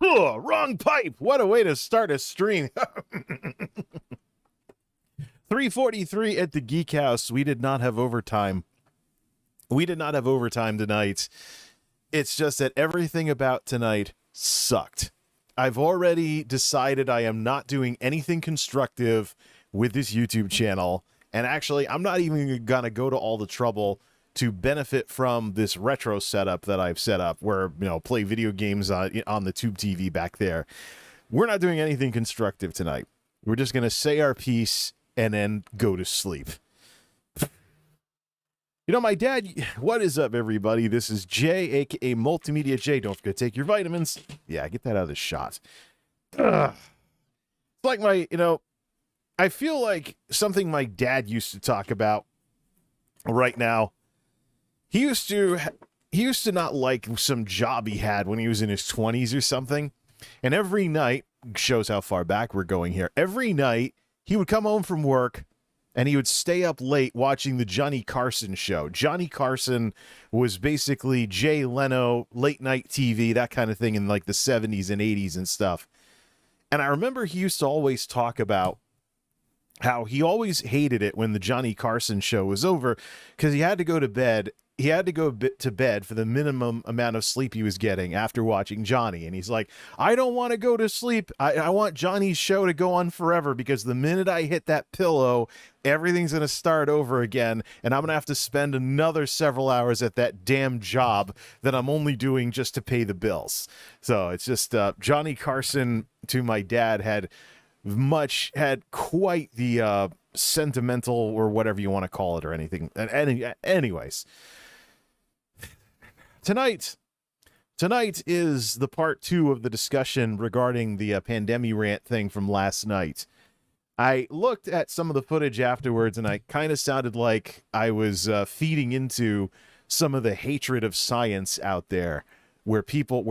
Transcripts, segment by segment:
Oh, wrong pipe. What a way to start a stream. 3:43 at the Geek House. We did not have overtime. We did not have overtime tonight. It's just that everything about tonight sucked. I've already decided I am not doing anything constructive with this YouTube channel. And actually, I'm not even going to go to all the trouble to benefit from this retro setup that I've set up where, play video games on the Tube TV back there. We're not doing anything constructive tonight. We're just going to say our piece and then go to sleep. My dad, what is up, everybody? This is Jay, aka MultimediaJay. Don't forget to take your vitamins. Yeah, get that out of the shot. It's like I feel like something my dad used to talk about right now. He used to not like some job he had when he was in his 20s or something. And every night, shows how far back we're going here. Every night, he would come home from work and he would stay up late watching the Johnny Carson show. Johnny Carson was basically Jay Leno, late night TV, that kind of thing in like the 70s and 80s and stuff. And I remember he used to always talk about how he always hated it when the Johnny Carson show was over because he had to go to bed. He had to go to bed for the minimum amount of sleep he was getting after watching Johnny. And he's like, I don't want to go to sleep. I want Johnny's show to go on forever because the minute I hit that pillow, everything's going to start over again. And I'm going to have to spend another several hours at that damn job that I'm only doing just to pay the bills. So it's just Johnny Carson to my dad had quite the sentimental or whatever you want to call it or anything. Anyways. Tonight is the part 2 of the discussion regarding the Pandemi-Rant thing from last night. I looked at some of the footage afterwards, and I kind of sounded like I was feeding into some of the hatred of science out there, where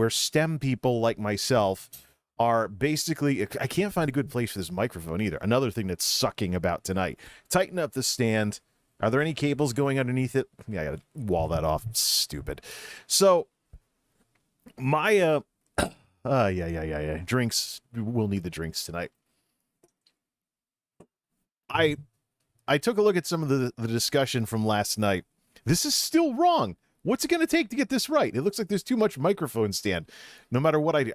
STEM people like myself are basically... I can't find a good place for this microphone either. Another thing that's sucking about tonight. Tighten up the stand. Are there any cables going underneath it? Yeah, I gotta wall that off. Stupid. So, my, drinks, we'll need the drinks tonight. I took a look at some of the discussion from last night. This is still wrong. What's it gonna take to get this right? It looks like there's too much microphone stand. No matter what I do.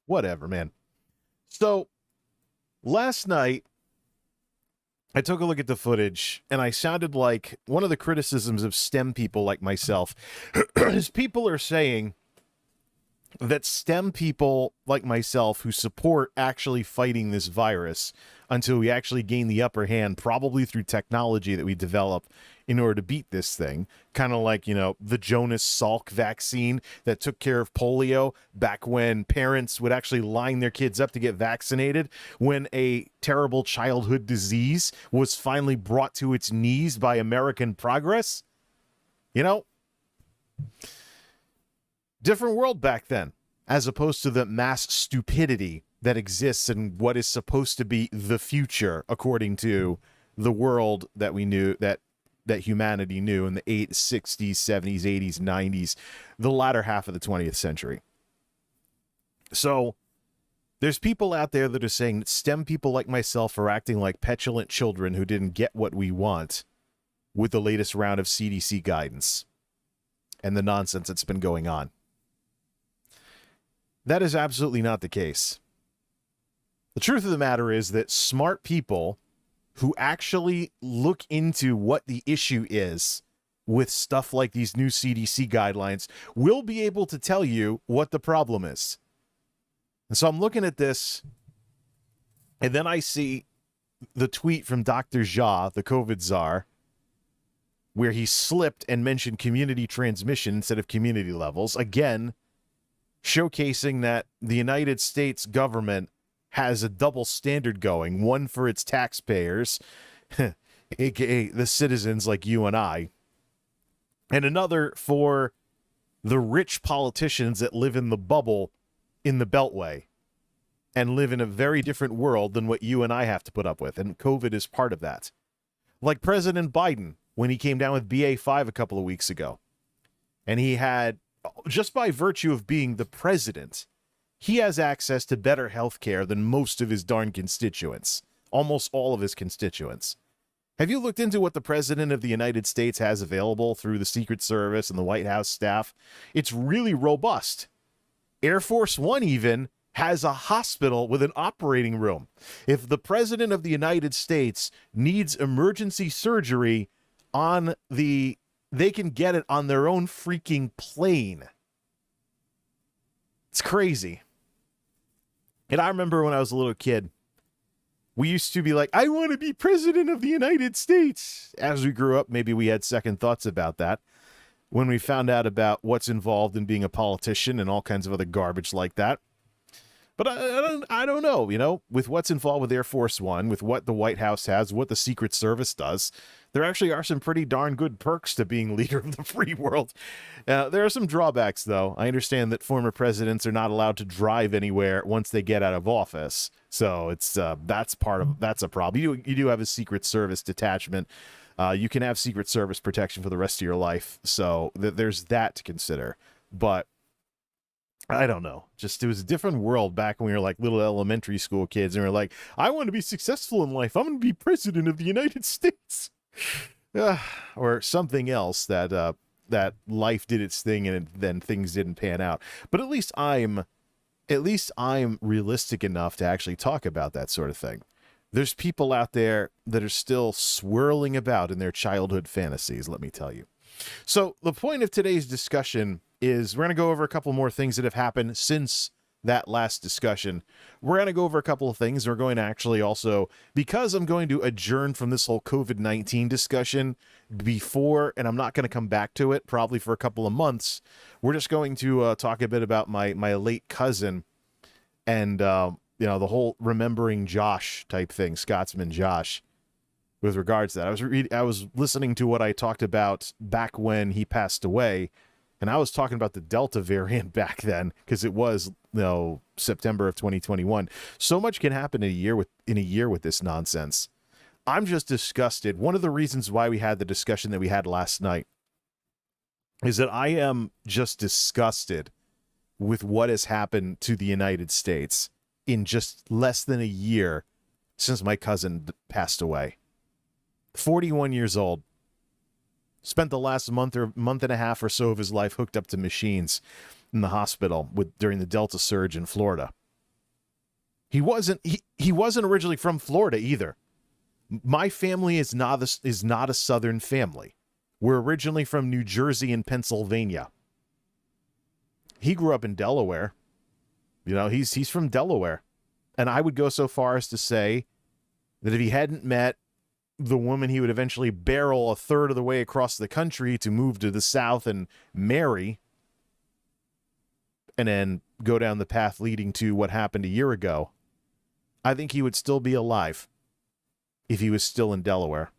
Whatever, man. So, last night, I took a look at the footage, and I sounded like one of the criticisms of STEM people like myself is people are saying that STEM people like myself who support actually fighting this virus until we actually gain the upper hand, probably through technology that we develop in order to beat this thing. Kind of like, the Jonas Salk vaccine that took care of polio back when parents would actually line their kids up to get vaccinated when a terrible childhood disease was finally brought to its knees by American progress. Different world back then, as opposed to the mass stupidity that exists in what is supposed to be the future, according to the world that we knew, that humanity knew in the 60s, 70s, 80s, 90s, the latter half of the 20th century. So there's people out there that are saying that STEM people like myself are acting like petulant children who didn't get what we want with the latest round of CDC guidance and the nonsense that's been going on. That is absolutely not the case. The truth of the matter is that smart people who actually look into what the issue is with stuff like these new CDC guidelines will be able to tell you what the problem is. And so I'm looking at this, and then I see the tweet from Dr. Jha, the COVID czar, where he slipped and mentioned community transmission instead of community levels, again, showcasing that the United States government has a double standard going, one for its taxpayers, aka the citizens like you and I, and another for the rich politicians that live in the bubble in the Beltway and live in a very different world than what you and I have to put up with, and COVID is part of that. Like President Biden, when he came down with BA5 a couple of weeks ago, and he had, just by virtue of being the president, he has access to better health care than most of his darn constituents, almost all of his constituents. Have you looked into what the President of the United States has available through the Secret Service and the White House staff? It's really robust. Air Force One even has a hospital with an operating room. If the President of the United States needs emergency surgery they can get it on their own freaking plane. It's crazy. And I remember when I was a little kid, we used to be like, I want to be President of the United States. As we grew up, maybe we had second thoughts about that. When we found out about what's involved in being a politician and all kinds of other garbage like that. But I don't know, with what's involved with Air Force One, with what the White House has, what the Secret Service does, there actually are some pretty darn good perks to being leader of the free world. There are some drawbacks, though. I understand that former presidents are not allowed to drive anywhere once they get out of office. So that's a problem. You do have a Secret Service detachment. You can have Secret Service protection for the rest of your life. So there's that to consider. But I don't know. Just it was a different world back when we were like little elementary school kids and we were like, I want to be successful in life. I'm going to be President of the United States. Or something else that life did its thing and then things didn't pan out. But at least I'm realistic enough to actually talk about that sort of thing. There's people out there that are still swirling about in their childhood fantasies, let me tell you. So the point of today's discussion is we're going to go over a couple more things that have happened since that last discussion. We're going to go over a couple of things. We're going to actually also, because I'm going to adjourn from this whole COVID-19 discussion before, and I'm not going to come back to it probably for a couple of months, we're just going to talk a bit about my late cousin and, the whole remembering Josh type thing, ScotsmanJosh, with regards to that. I was listening to what I talked about back when he passed away, and I was talking about the Delta variant back then because it was, September of 2021. So much can happen in a year with this nonsense. I'm just disgusted. One of the reasons why we had the discussion that we had last night is that I am just disgusted with what has happened to the United States in just less than a year since my cousin passed away. 41 years old. Spent the last month and a half or so of his life hooked up to machines in the hospital during the Delta surge in Florida. He wasn't originally from Florida either. My family is not a Southern family. We're originally from New Jersey and Pennsylvania. He grew up in Delaware. He's from Delaware. And I would go so far as to say that if he hadn't met the woman he would eventually barrel a third of the way across the country to move to the South and marry, and then go down the path leading to what happened a year ago, I think he would still be alive if he was still in Delaware.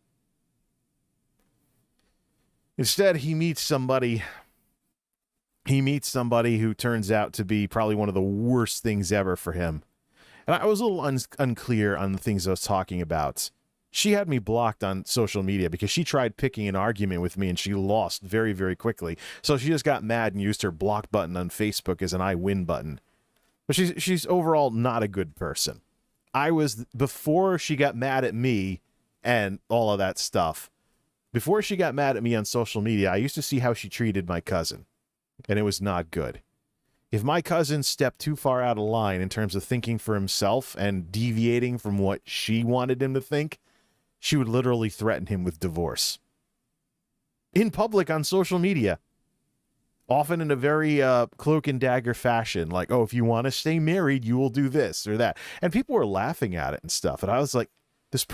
Instead, he meets somebody who turns out to be probably one of the worst things ever for him. And I was a little unclear on the things I was talking about. She had me blocked on social media because she tried picking an argument with me and she lost very, very quickly. So she just got mad and used her block button on Facebook as an I win button. But she's overall not a good person. Before she got mad at me and all of that stuff, before she got mad at me on social media, I used to see how she treated my cousin. And it was not good. If my cousin stepped too far out of line in terms of thinking for himself and deviating from what she wanted him to think, she would literally threaten him with divorce. In public on social media. Often in a very cloak and dagger fashion. Like, oh, if you want to stay married, you will do this or that. And people were laughing at it and stuff. And I was like, this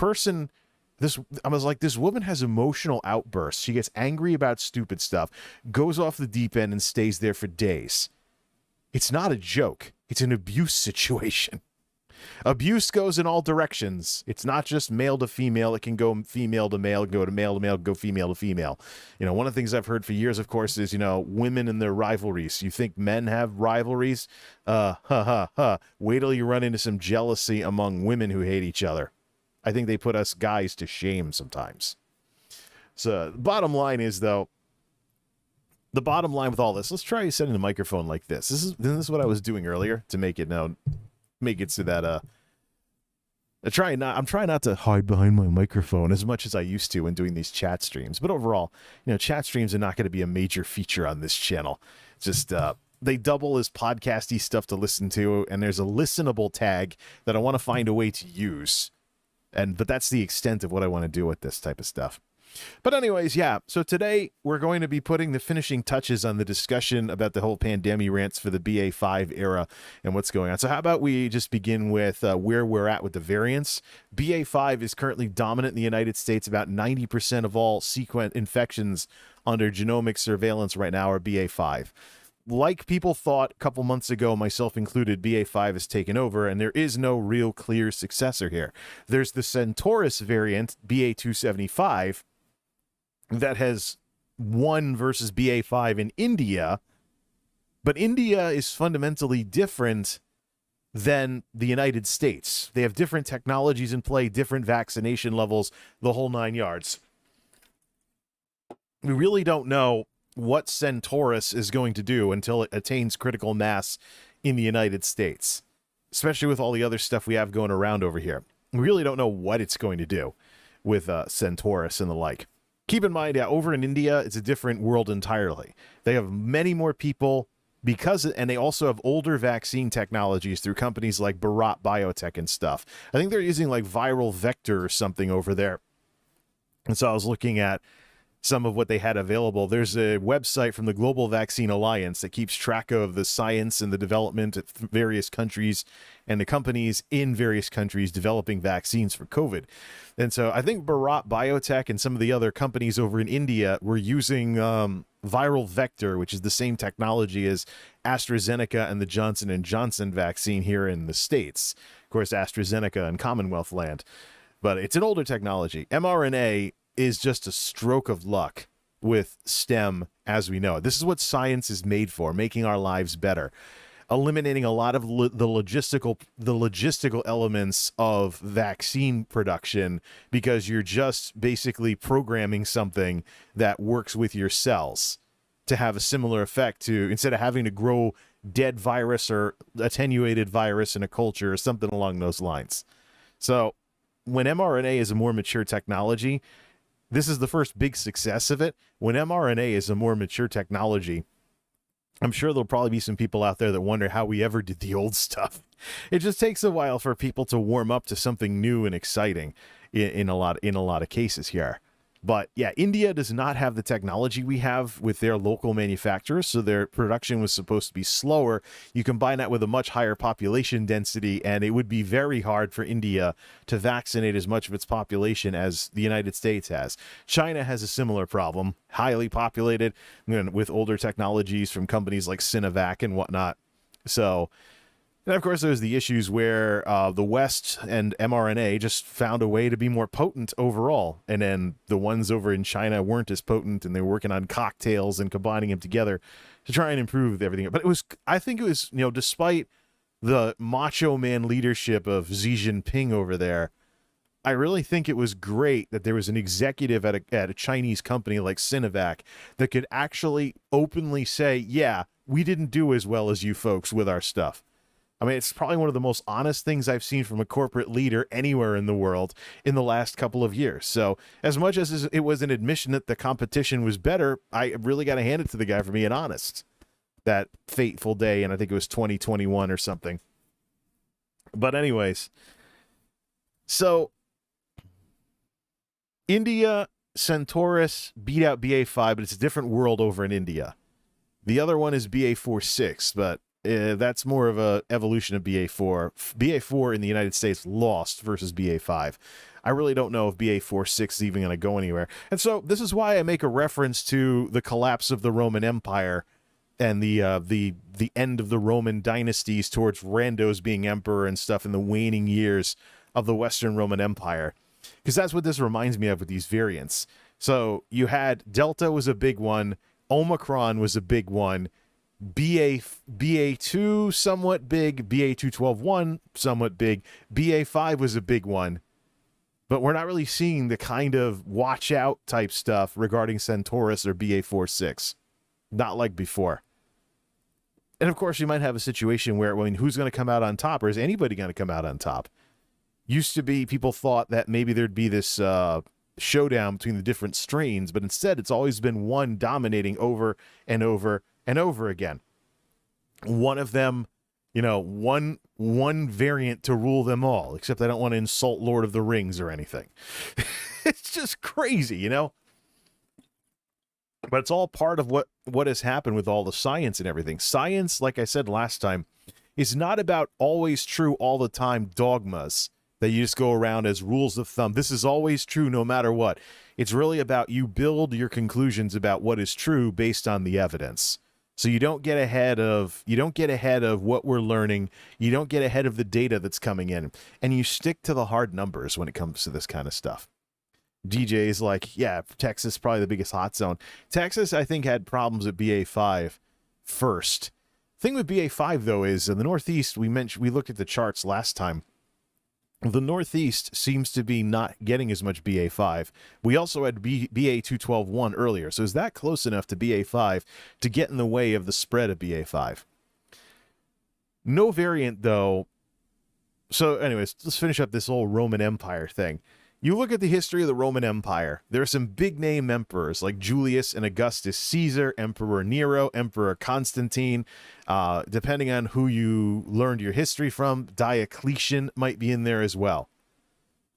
woman has emotional outbursts. She gets angry about stupid stuff, goes off the deep end and stays there for days. It's not a joke. It's an abuse situation. Abuse goes in all directions. It's not just male to female. It can go female to male, go to male, go female to female. One of the things I've heard for years, of course, is, women and their rivalries. You think men have rivalries? Wait till you run into some jealousy among women who hate each other. I think they put us guys to shame sometimes. So bottom line is, though, the bottom line with all this, let's try setting the microphone like this. This is what I was doing earlier to make it so that I'm trying not to hide behind my microphone as much as I used to when doing these chat streams. But overall, chat streams are not going to be a major feature on this channel. Just they double as podcasty stuff to listen to, and there's a listenable tag that I want to find a way to use. But that's the extent of what I want to do with this type of stuff. But anyways, yeah, so today we're going to be putting the finishing touches on the discussion about the whole Pandemi-Rants for the BA5 era and what's going on. So how about we just begin with where we're at with the variants. BA5 is currently dominant in the United States. About 90% of all sequent infections under genomic surveillance right now are BA5. Like people thought a couple months ago, myself included, BA5 has taken over, and there is no real clear successor here. There's the Centaurus variant, BA275, that has won versus BA5 in India, but India is fundamentally different than the United States. They have different technologies in play, different vaccination levels, the whole 9 yards. We really don't know what Centaurus is going to do until it attains critical mass in the United States, especially with all the other stuff we have going around over here. We really don't know what it's going to do with Centaurus and the like. Keep in mind, over in India, it's a different world entirely. They have many more people and they also have older vaccine technologies through companies like Bharat Biotech and stuff. I think they're using like viral vector or something over there. And so I was looking at some of what they had available. There's a website from the Global Vaccine Alliance that keeps track of the science and the development at various countries and the companies in various countries developing vaccines for COVID. And so I think Bharat Biotech and some of the other companies over in India were using viral vector, which is the same technology as AstraZeneca and the Johnson & Johnson vaccine here in the States. Of course, AstraZeneca in Commonwealth land. But it's an older technology. mRNA is just a stroke of luck with STEM as we know it. This is what science is made for, making our lives better, eliminating a lot of the logistical elements of vaccine production, because you're just basically programming something that works with your cells to have a similar effect to, instead of having to grow dead virus or attenuated virus in a culture or something along those lines. So when mRNA is a more mature technology, this is the first big success of it. When mRNA is a more mature technology, I'm sure there'll probably be some people out there that wonder how we ever did the old stuff. It just takes a while for people to warm up to something new and exciting in a lot of cases here. But yeah, India does not have the technology we have with their local manufacturers, so their production was supposed to be slower. You combine that with a much higher population density, and it would be very hard for India to vaccinate as much of its population as the United States has. China has a similar problem, highly populated, with older technologies from companies like Sinovac and whatnot. So, and of course, there's the issues where the West and mRNA just found a way to be more potent overall. And then the ones over in China weren't as potent, and they were working on cocktails and combining them together to try and improve everything. But I think it was, despite the macho man leadership of Xi Jinping over there, I really think it was great that there was an executive at a Chinese company like Sinovac that could actually openly say, yeah, we didn't do as well as you folks with our stuff. I mean, it's probably one of the most honest things I've seen from a corporate leader anywhere in the world in the last couple of years. So as much as it was an admission that the competition was better, I really got to hand it to the guy for being honest that fateful day. And I think it was 2021 or something. But anyways, so India, Centaurus beat out BA5, but it's a different world over in India. The other one is BA4-6, but that's more of a evolution of BA4. BA4 in the United States lost versus BA5. I really don't know if BA4-6 is even going to go anywhere. And so this is why I make a reference to the collapse of the Roman Empire and the end of the Roman dynasties towards randos being emperor and stuff in the waning years of the Western Roman Empire. Because that's what this reminds me of with these variants. So you had Delta was a big one. Omicron was a big one. BA2 somewhat big, BA2.12.1 somewhat big, BA5 was a big one, but we're not really seeing the kind of watch out type stuff regarding Centaurus or BA4-6. not like before. And of course, you might have a situation where, I mean, who's going to come out on top, or is anybody going to come out on top? Used to be, people thought that maybe there'd be this showdown between the different strains, but instead it's always been one dominating over and over and over again. One of them, one variant to rule them all, except I don't want to insult Lord of the Rings or anything. It's just crazy, But it's all part of what has happened with all the science and everything. Science, like I said last time, is not about always true all the time dogmas that you just go around as rules of thumb. This is always true no matter what. It's really about you build your conclusions about what is true based on the evidence. So you don't get ahead of what we're learning. You don't get ahead of the data that's coming in, and you stick to the hard numbers when it comes to this kind of stuff. DJ is like, yeah, Texas is probably the biggest hot zone. Texas, I think, had problems at BA5 first. Thing with BA5 though is in the Northeast, we looked at the charts last time. The Northeast seems to be not getting as much BA5. We also had BA212.1 earlier, so is that close enough to BA5 to get in the way of the spread of BA5? No variant, though. So anyways, let's finish up this whole Roman Empire thing. You look at the history of the Roman Empire, there are some big-name emperors like Julius and Augustus Caesar, Emperor Nero, Emperor Constantine. Depending on who you learned your history from, Diocletian might be in there as well.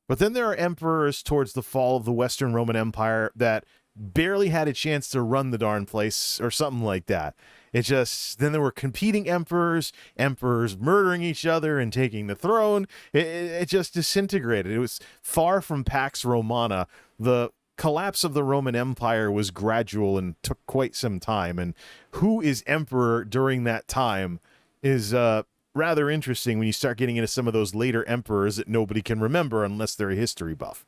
But then there are emperors towards the fall of the Western Roman Empire that barely had a chance to run the darn place or something like that. Then there were competing emperors murdering each other and taking the throne. It just disintegrated. It was far from Pax Romana. The collapse of the Roman Empire was gradual and took quite some time. And who is emperor during that time is rather interesting when you start getting into some of those later emperors that nobody can remember unless they're a history buff.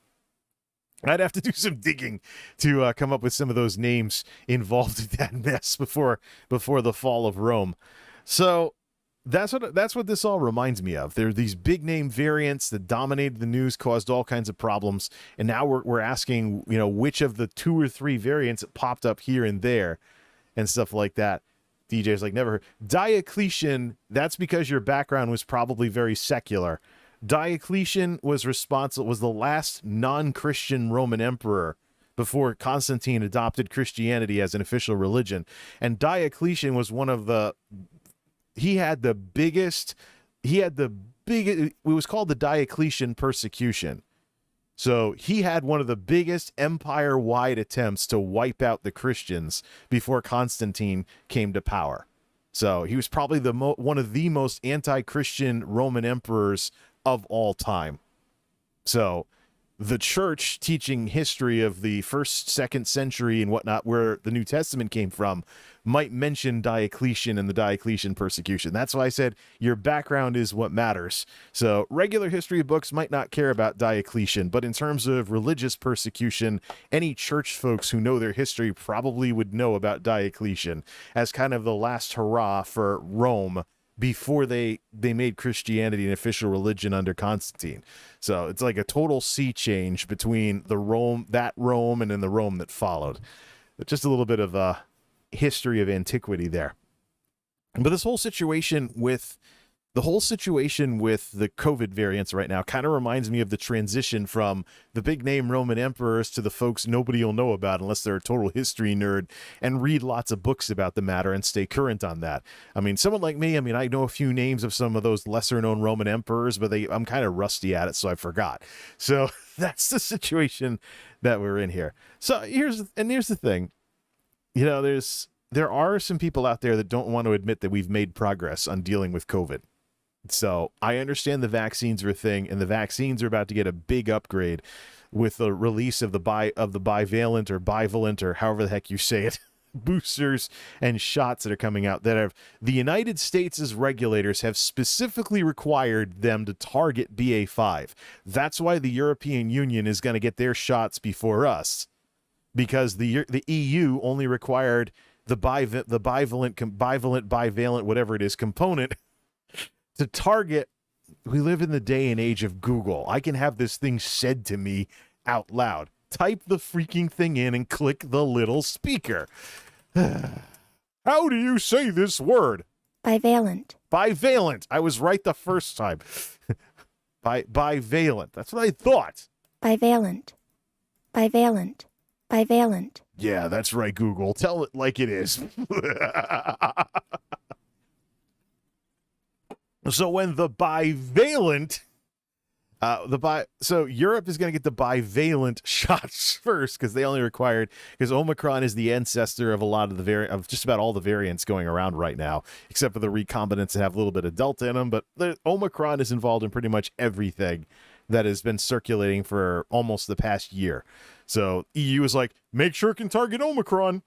I'd have to do some digging to come up with some of those names involved in that mess before the fall of Rome. So that's what this all reminds me of. There are these big name variants that dominated the news, caused all kinds of problems, and now we're asking, which of the 2 or 3 variants that popped up here and there and stuff like that. DJ's like, never heard. Diocletian, that's because your background was probably very secular. Diocletian was the last non-Christian Roman emperor before Constantine adopted Christianity as an official religion. And Diocletian was it was called the Diocletian persecution. So he had one of the biggest empire-wide attempts to wipe out the Christians before Constantine came to power. So he was probably one of the most anti-Christian Roman emperors of all time. So the church teaching history of the 1st, 2nd century and whatnot, where the New Testament came from, might mention Diocletian and the Diocletian persecution. That's why I said your background is what matters. So regular history books might not care about Diocletian, but in terms of religious persecution, any church folks who know their history probably would know about Diocletian as kind of the last hurrah for Rome before they made Christianity an official religion under Constantine. So it's like a total sea change between that Rome and then the Rome that followed. Just a little bit of a history of antiquity there. But this whole situation with the COVID variants right now kind of reminds me of the transition from the big name Roman emperors to the folks nobody will know about unless they're a total history nerd and read lots of books about the matter and stay current on that. I mean, someone like me, I know a few names of some of those lesser known Roman emperors, but I'm kind of rusty at it, so I forgot. So that's the situation that we're in here. So here's the thing. There are some people out there that don't want to admit that we've made progress on dealing with COVID. So I understand the vaccines are a thing, and the vaccines are about to get a big upgrade with the release of the bivalent or bivalent or however the heck you say it, boosters and shots that are coming out that have the United States' regulators have specifically required them to target BA5. That's why the European Union is going to get their shots before us, because the EU only required the bivalent, whatever it is, component to target. We live in the day and age of Google. I can have this thing said to me out loud. Type the freaking thing in and click the little speaker. How do you say this word? Bivalent. Bivalent. I was right the first time. Bivalent. That's what I thought. Bivalent. Bivalent. Bivalent. Yeah, that's right, Google. Tell it like it is. So when the bivalent, so Europe is going to get the bivalent shots first because they only required, because Omicron is the ancestor of a lot of of just about all the variants going around right now, except for the recombinants that have a little bit of Delta in them. But the Omicron is involved in pretty much everything that has been circulating for almost the past year. So EU is like, make sure it can target Omicron.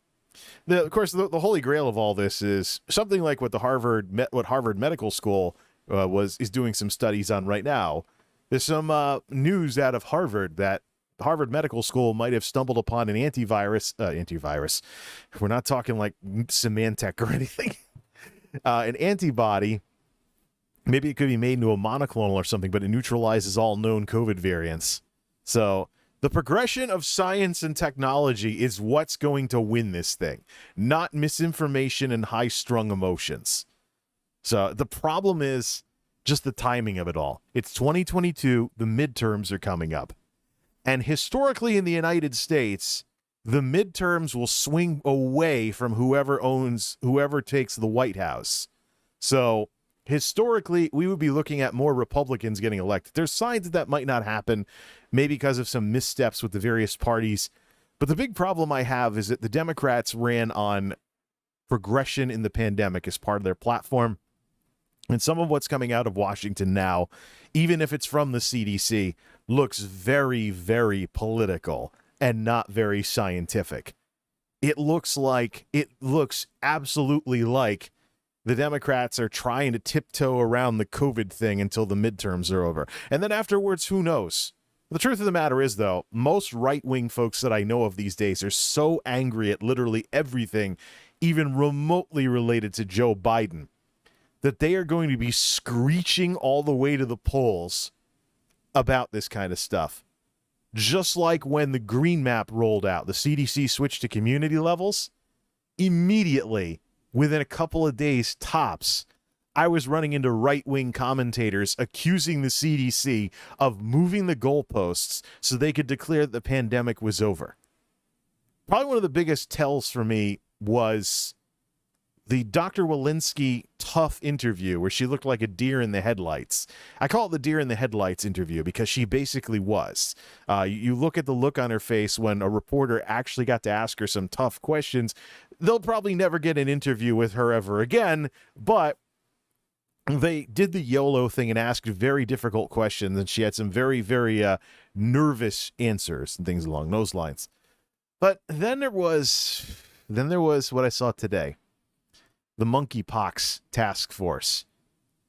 Of course, the holy grail of all this is something like what Harvard Medical School is doing some studies on right now. There's some news out of Harvard that Harvard Medical School might have stumbled upon an antivirus. We're not talking like Symantec or anything. An antibody. Maybe it could be made into a monoclonal or something, but it neutralizes all known COVID variants. So the progression of science and technology is what's going to win this thing, not misinformation and high-strung emotions. So the problem is just the timing of it all. It's 2022. The midterms are coming up. And historically in the United States, the midterms will swing away from whoever takes the White House. So historically, we would be looking at more Republicans getting elected. There's signs that might not happen, maybe because of some missteps with the various parties. But the big problem I have is that the Democrats ran on progression in the pandemic as part of their platform. And some of what's coming out of Washington now, even if it's from the CDC, looks very, very political and not very scientific. It looks absolutely like the Democrats are trying to tiptoe around the COVID thing until the midterms are over. And then afterwards, who knows? The truth of the matter is, though, most right-wing folks that I know of these days are so angry at literally everything, even remotely related to Joe Biden, that they are going to be screeching all the way to the polls about this kind of stuff. Just like when the green map rolled out, the CDC switched to community levels, immediately, within a couple of days tops, I was running into right-wing commentators accusing the CDC of moving the goalposts so they could declare that the pandemic was over. Probably one of the biggest tells for me was the Dr. Walensky tough interview where she looked like a deer in the headlights. I call it the deer in the headlights interview because she basically was. You look at the look on her face when a reporter actually got to ask her some tough questions. They'll probably never get an interview with her ever again, but they did the YOLO thing and asked very difficult questions, and she had some very, very nervous answers and things along those lines. But then there was what I saw today. The monkeypox task force.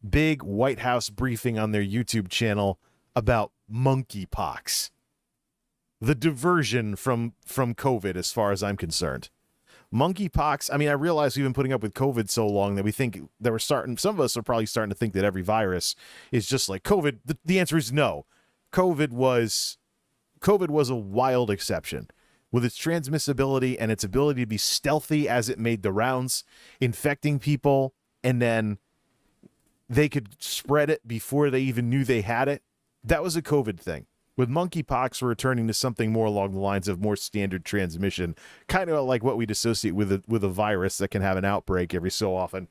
Big White House briefing on their YouTube channel about monkeypox. The diversion from COVID, as far as I'm concerned. Monkeypox, I mean, I realize we've been putting up with COVID so long that we think that some of us are probably starting to think that every virus is just like COVID. The answer is no. COVID was a wild exception. With its transmissibility and its ability to be stealthy as it made the rounds, infecting people, and then they could spread it before they even knew they had it. That was a COVID thing. With monkeypox, we're returning to something more along the lines of more standard transmission, kind of like what we'd associate with a virus that can have an outbreak every so often.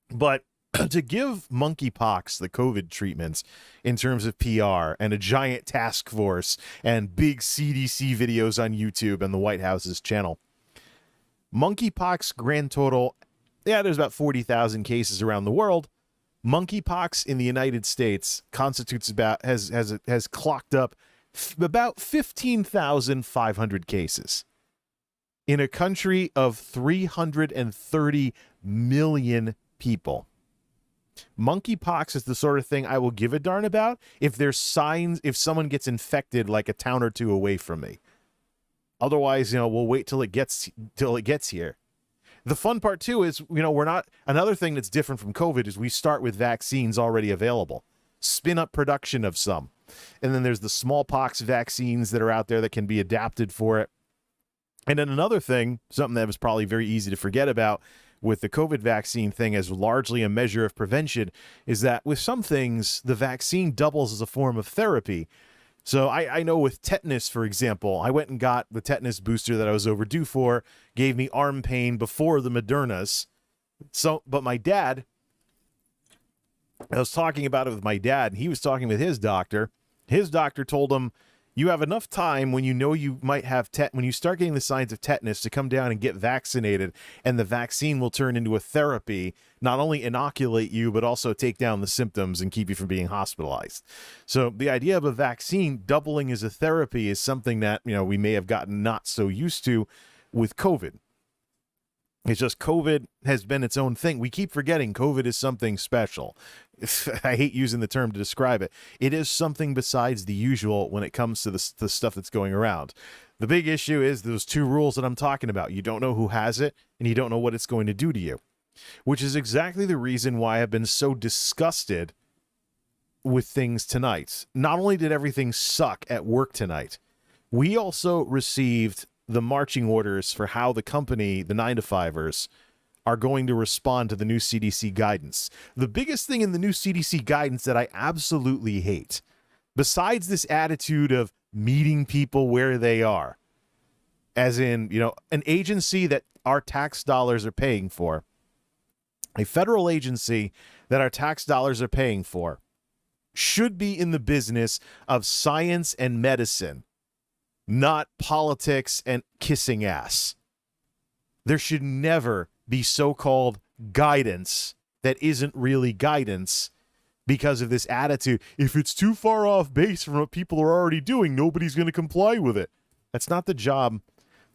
But to give monkeypox the COVID treatments in terms of PR and a giant task force and big CDC videos on YouTube and the White House's channel, monkeypox grand total, there's about 40,000 cases around the world. Monkeypox in the United States has clocked up about 15,500 cases in a country of 330 million people. Monkeypox is the sort of thing I will give a darn about if there's signs, if someone gets infected like a town or two away from me. Otherwise, we'll wait till it gets here. The fun part too is, another thing that's different from COVID is we start with vaccines already available. Spin up production of some. And then there's the smallpox vaccines that are out there that can be adapted for it. And then another thing, something that was probably very easy to forget about with the COVID vaccine thing as largely a measure of prevention, is that with some things, the vaccine doubles as a form of therapy. So I know with tetanus, for example, I went and got the tetanus booster that I was overdue for, gave me arm pain before the Modernas. So, but my dad, I was talking about it with my dad, and he was talking with his doctor. His doctor told him, you have enough time when you know you might have when you start getting the signs of tetanus to come down and get vaccinated, and the vaccine will turn into a therapy, not only inoculate you, but also take down the symptoms and keep you from being hospitalized. So the idea of a vaccine doubling as a therapy is something that, we may have gotten not so used to with COVID. It's just COVID has been its own thing. We keep forgetting COVID is something special. I hate using the term to describe it. It is something besides the usual when it comes to the stuff that's going around. The big issue is those two rules that I'm talking about. You don't know who has it, and you don't know what it's going to do to you, which is exactly the reason why I've been so disgusted with things tonight. Not only did everything suck at work tonight, we also received the marching orders for how the company, the 9-to-5ers, are going to respond to the new CDC guidance. The biggest thing in the new CDC guidance that I absolutely hate, besides this attitude of meeting people where they are, as in, an agency that our tax dollars are paying for, a federal agency that our tax dollars are paying for, should be in the business of science and medicine, not politics and kissing ass. There should never be so-called guidance that isn't really guidance because of this attitude. If it's too far off base from what people are already doing, nobody's going to comply with it. That's not the job.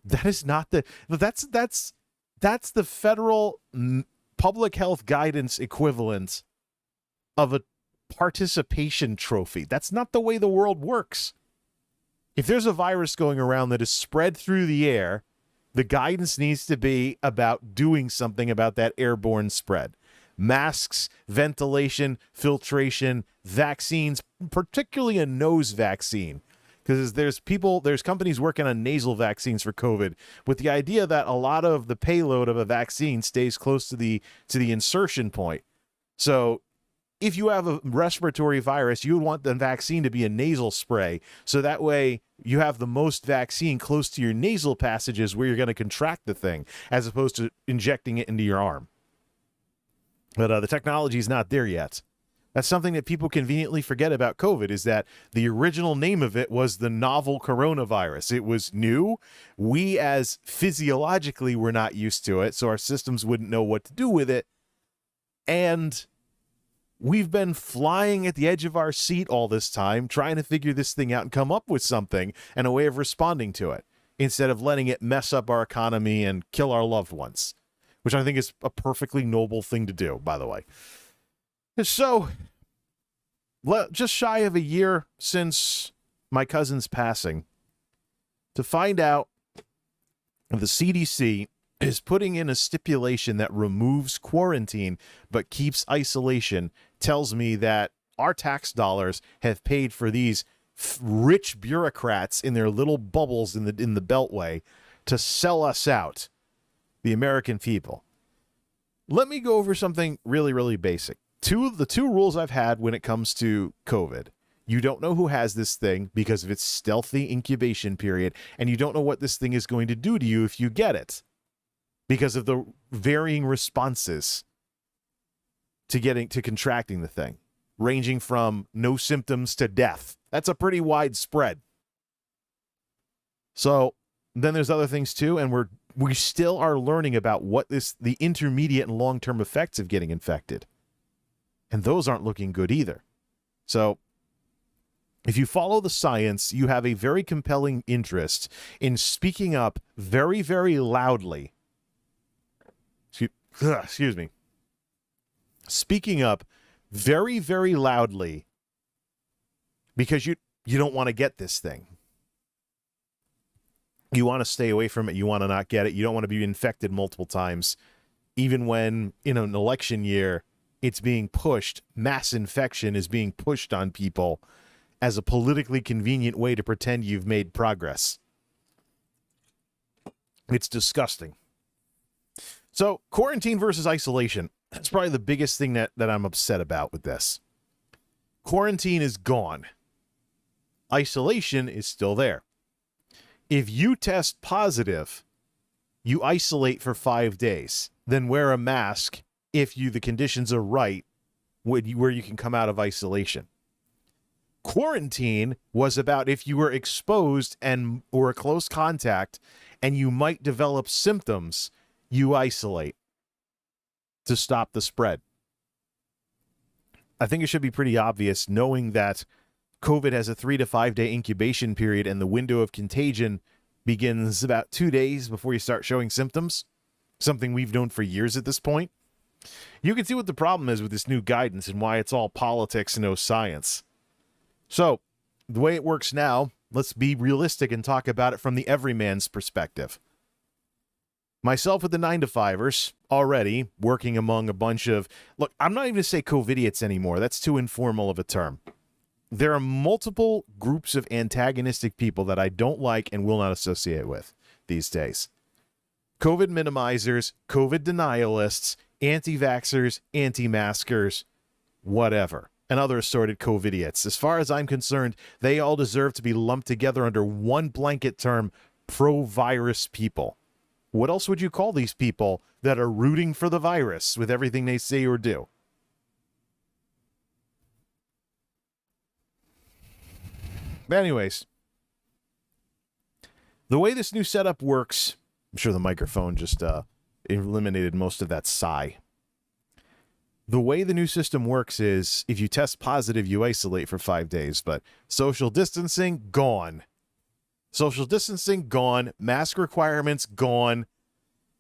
That is not the... That's the federal public health guidance equivalent of a participation trophy. That's not the way the world works. If there's a virus going around that is spread through the air, the guidance needs to be about doing something about that airborne spread. Masks, ventilation, filtration, vaccines, particularly a nose vaccine. Because there's companies working on nasal vaccines for COVID with the idea that a lot of the payload of a vaccine stays close to the insertion point. So if you have a respiratory virus, you would want the vaccine to be a nasal spray. So that way you have the most vaccine close to your nasal passages where you're going to contract the thing, as opposed to injecting it into your arm. But the technology is not there yet. That's something that people conveniently forget about COVID, is that the original name of it was the novel coronavirus. It was new. We, as physiologically, were not used to it, so our systems wouldn't know what to do with it. And we've been flying at the edge of our seat all this time, trying to figure this thing out and come up with something and a way of responding to it, instead of letting it mess up our economy and kill our loved ones, which I think is a perfectly noble thing to do, by the way. So, just shy of a year since my cousin's passing, to find out the CDC is putting in a stipulation that removes quarantine but keeps isolation, tells me that our tax dollars have paid for these rich bureaucrats in their little bubbles in the Beltway to sell us out, the American people. Let me go over something really, really basic. The two rules I've had when it comes to COVID. You don't know who has this thing because of its stealthy incubation period, and you don't know what this thing is going to do to you if you get it, because of the varying responses to contracting the thing, ranging from no symptoms to death. That's a pretty wide spread. So then there's other things too, and we still are learning about the intermediate and long-term effects of getting infected. And those aren't looking good either. So if you follow the science, you have a very compelling interest in speaking up very, very loudly. Excuse me. Speaking up very, very loudly because you don't want to get this thing. You want to stay away from it. You want to not get it. You don't want to be infected multiple times. Even when in an election year, it's being pushed. Mass infection is being pushed on people as a politically convenient way to pretend you've made progress. It's disgusting. So quarantine versus isolation. That's probably the biggest thing that I'm upset about with this. Quarantine is gone. Isolation is still there. If you test positive, you isolate for 5 days. Then wear a mask if the conditions are right where you can come out of isolation. Quarantine was about if you were exposed or a close contact and you might develop symptoms, you isolate to stop the spread. I think it should be pretty obvious, knowing that COVID has a 3 to 5 day incubation period and the window of contagion begins about 2 days before you start showing symptoms, something we've known for years at this point. You can see what the problem is with this new guidance and why it's all politics and no science. So, the way it works now, let's be realistic and talk about it from the everyman's perspective. Myself with the 9-to-5ers, already working among a bunch of... Look, I'm not even going to say COVIDiots anymore. That's too informal of a term. There are multiple groups of antagonistic people that I don't like and will not associate with these days. COVID minimizers, COVID denialists, anti-vaxxers, anti-maskers, whatever, and other assorted COVIDiots. As far as I'm concerned, they all deserve to be lumped together under one blanket term, pro-virus people. What else would you call these people that are rooting for the virus with everything they say or do? But anyways, the way this new setup works, I'm sure the microphone just eliminated most of that sigh. The way the new system works is if you test positive, you isolate for 5 days, but social distancing, gone. Social distancing, gone. Mask requirements, gone.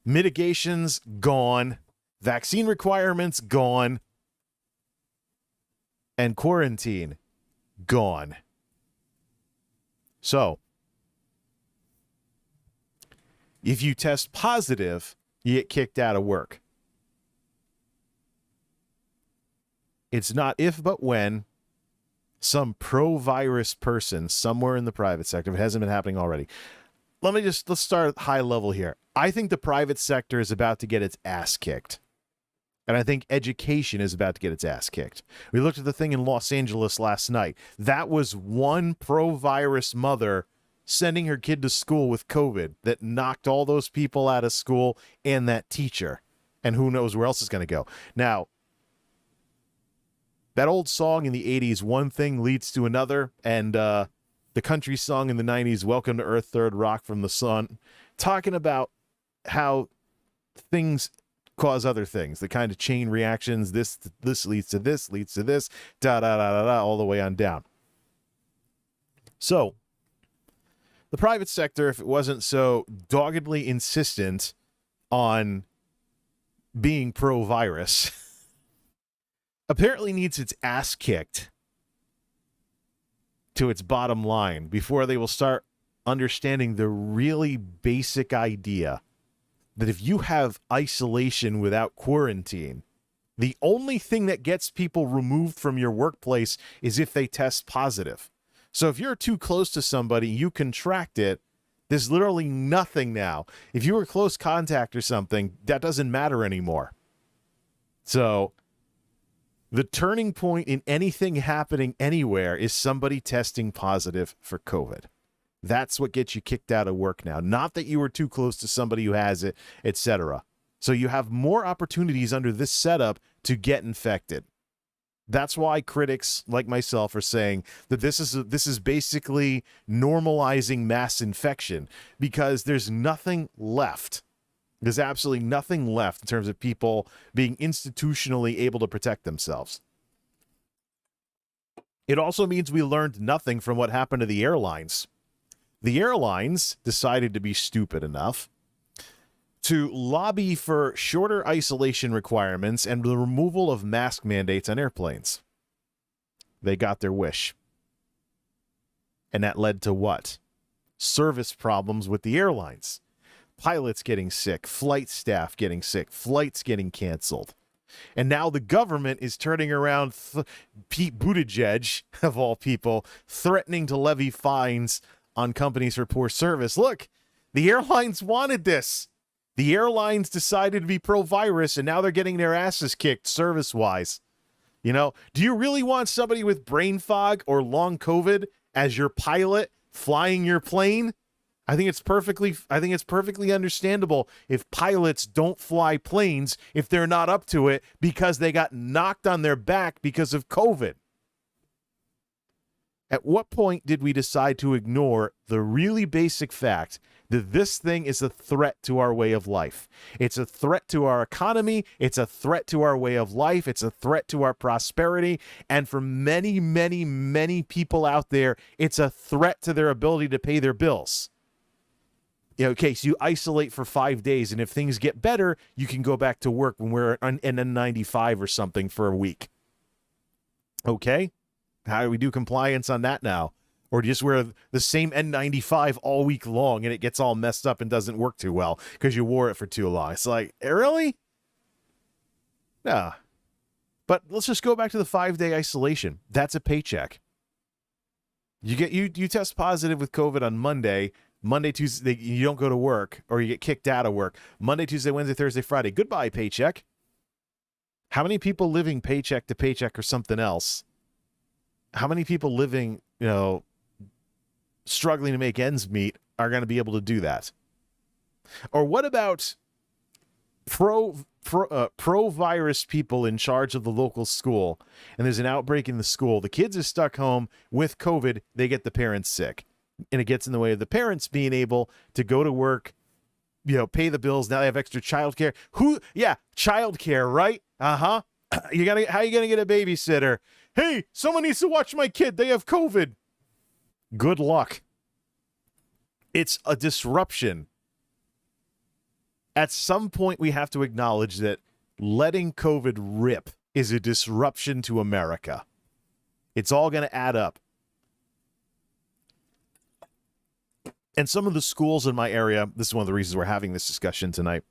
Mitigations, gone. Vaccine requirements, gone. And quarantine, gone. So, if you test positive, you get kicked out of work. It's not if, but when some pro-virus person somewhere in the private sector, if it hasn't been happening already. Let's start high level here. I think the private sector is about to get its ass kicked. And I think education is about to get its ass kicked. We looked at the thing in Los Angeles last night. That was one pro-virus mother sending her kid to school with COVID that knocked all those people out of school and that teacher. And who knows where else it's going to go. Now, that old song in the 80s, one thing leads to another, and the country song in the 90s, Welcome to Earth, Third Rock from the Sun, talking about how things cause other things, the kind of chain reactions, this leads to this, da-da-da-da-da, all the way on down. So, the private sector, if it wasn't so doggedly insistent on being pro-virus, apparently needs its ass kicked to its bottom line before they will start understanding the really basic idea that if you have isolation without quarantine, the only thing that gets people removed from your workplace is if they test positive. So if you're too close to somebody, you contract it, there's literally nothing now. If you were close contact or something, that doesn't matter anymore. So the turning point in anything happening anywhere is somebody testing positive for COVID. That's what gets you kicked out of work now. Not that you were too close to somebody who has it, etc. So you have more opportunities under this setup to get infected. That's why critics like myself are saying that this is basically normalizing mass infection, because there's nothing left. There's absolutely nothing left in terms of people being institutionally able to protect themselves. It also means we learned nothing from what happened to the airlines. The airlines decided to be stupid enough to lobby for shorter isolation requirements and the removal of mask mandates on airplanes. They got their wish. And that led to what? Service problems with the airlines. Pilots getting sick, flight staff getting sick, flights getting canceled. And now the government is turning around, Pete Buttigieg, of all people, threatening to levy fines on companies for poor service. Look, The airlines wanted this. The airlines decided to be pro-virus, and now they're getting their asses kicked service-wise. You know, do you really want somebody with brain fog or long COVID as your pilot flying your plane? I think it's perfectly understandable if pilots don't fly planes if they're not up to it because they got knocked on their back because of COVID. At what point did we decide to ignore the really basic fact that this thing is a threat to our way of life? It's a threat to our economy. It's a threat to our way of life. It's a threat to our prosperity. And for many, many, many people out there, it's a threat to their ability to pay their bills. Okay, so you isolate for 5 days, and if things get better, you can go back to work when we're on N95 or something for a week. Okay? How do we do compliance on that now? Or do you just wear the same N95 all week long and it gets all messed up and doesn't work too well because you wore it for too long? It's like, really? Nah. But let's just go back to the 5-day isolation. That's a paycheck. You test positive with COVID on Monday, Tuesday, you don't go to work or you get kicked out of work. Monday, Tuesday, Wednesday, Thursday, Friday. Goodbye, paycheck. How many people living paycheck to paycheck or something else? How many people living, struggling to make ends meet are going to be able to do that? Or what about pro-virus people in charge of the local school, and there's an outbreak in the school, the kids are stuck home with COVID, they get the parents sick, and it gets in the way of the parents being able to go to work, pay the bills. Now they have extra childcare. Childcare, right? How are you gonna get a babysitter? Hey, someone needs to watch my kid. They have COVID. Good luck. It's a disruption. At some point, we have to acknowledge that letting COVID rip is a disruption to America. It's all going to add up. And some of the schools in my area, this is one of the reasons we're having this discussion tonight.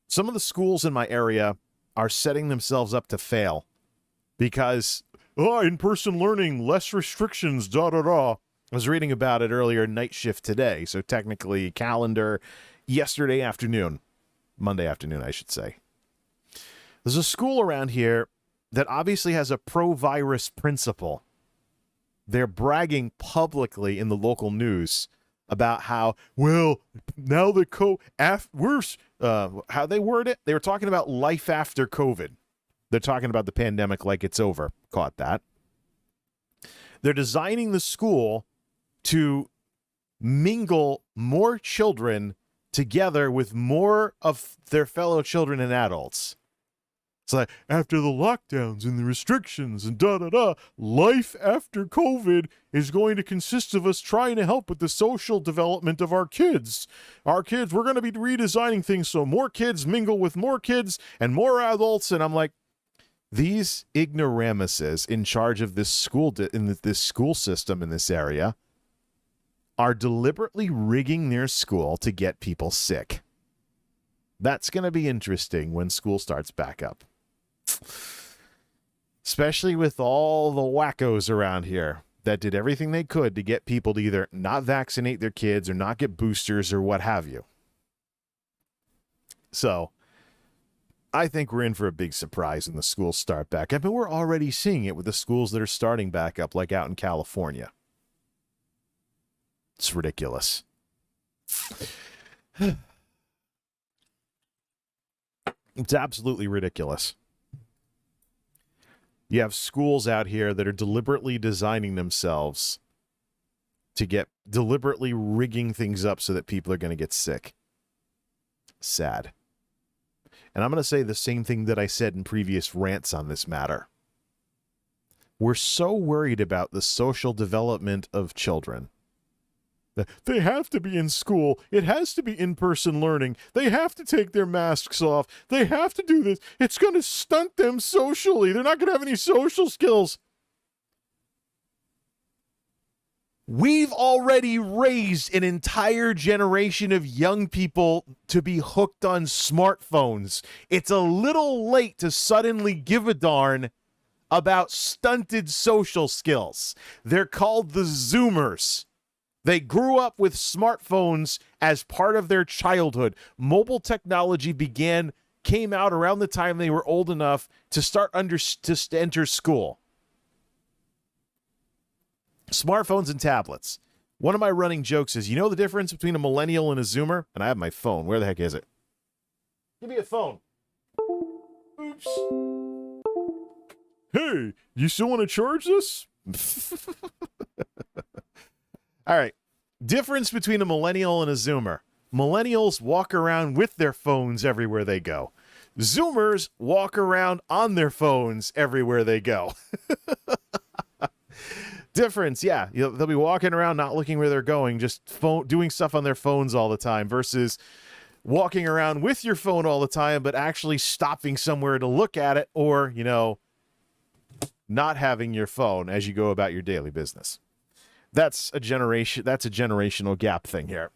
Some of the schools in my area are setting themselves up to fail because, in-person learning, less restrictions, I was reading about it earlier, night shift today. So technically calendar yesterday afternoon, Monday afternoon, I should say. There's a school around here that obviously has a pro-virus principle. They're bragging publicly in the local news about how, now the how they word it? They were talking about life after COVID. They're talking about the pandemic like it's over. Caught that. They're designing the school to mingle more children together with more of their fellow children and adults. It's like, after the lockdowns and the restrictions and life after COVID is going to consist of us trying to help with the social development of our kids. We're going to be redesigning things so more kids mingle with more kids and more adults. And I'm like, these ignoramuses in charge of this school this school system in this area are deliberately rigging their school to get people sick. That's going to be interesting when school starts back up. Especially with all the wackos around here that did everything they could to get people to either not vaccinate their kids or not get boosters or what have you. So I think we're in for a big surprise when the schools start back up. And we're already seeing it with the schools that are starting back up, like out in California. It's ridiculous. It's absolutely ridiculous. You have schools out here that are deliberately designing themselves to deliberately rigging things up so that people are going to get sick. Sad. And I'm going to say the same thing that I said in previous rants on this matter. We're so worried about the social development of children. They have to be in school. It has to be in-person learning. They have to take their masks off. They have to do this. It's going to stunt them socially. They're not going to have any social skills. We've already raised an entire generation of young people to be hooked on smartphones. It's a little late to suddenly give a darn about stunted social skills. They're called the Zoomers. They grew up with smartphones as part of their childhood. Mobile technology came out around the time they were old enough to to enter school. Smartphones and tablets. One of my running jokes is, you know the difference between a millennial and a Zoomer? And I have my phone. Where the heck is it? Give me a phone. Oops. Hey, you still want to charge this? All right. Difference between a millennial and a Zoomer. Millennials walk around with their phones everywhere they go. Zoomers walk around on their phones everywhere they go. Difference, yeah. They'll be walking around not looking where they're going, just doing stuff on their phones all the time versus walking around with your phone all the time, but actually stopping somewhere to look at it or, not having your phone as you go about your daily business. That's a generational gap thing here.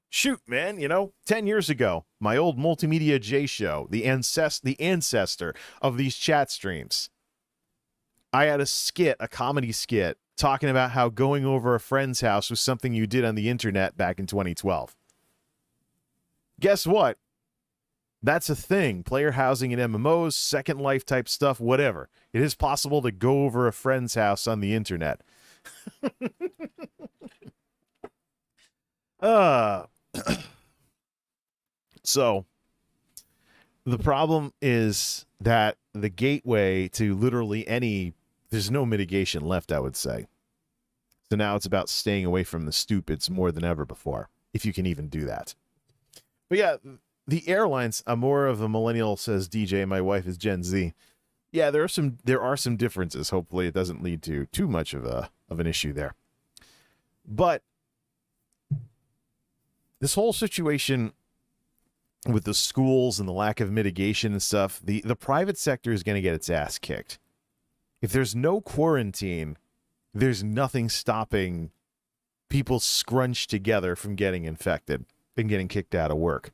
Shoot, man, 10 years ago, my old MultimediaJay show, the ancestor of these chat streams, I had a comedy skit, talking about how going over a friend's house was something you did on the internet back in 2012. Guess what? That's a thing. Player housing in MMOs, Second Life type stuff, whatever. It is possible to go over a friend's house on the internet. So, the problem is that the gateway to literally there's no mitigation left, I would say. So now it's about staying away from the stupids more than ever before, if you can even do that. But yeah, the airlines, I'm more of a millennial, says DJ, my wife is Gen Z. Yeah, there are some differences. Hopefully it doesn't lead to too much of an issue there. But this whole situation with the schools and the lack of mitigation and stuff, the private sector is going to get its ass kicked. If there's no quarantine, there's nothing stopping people scrunched together from getting infected and getting kicked out of work.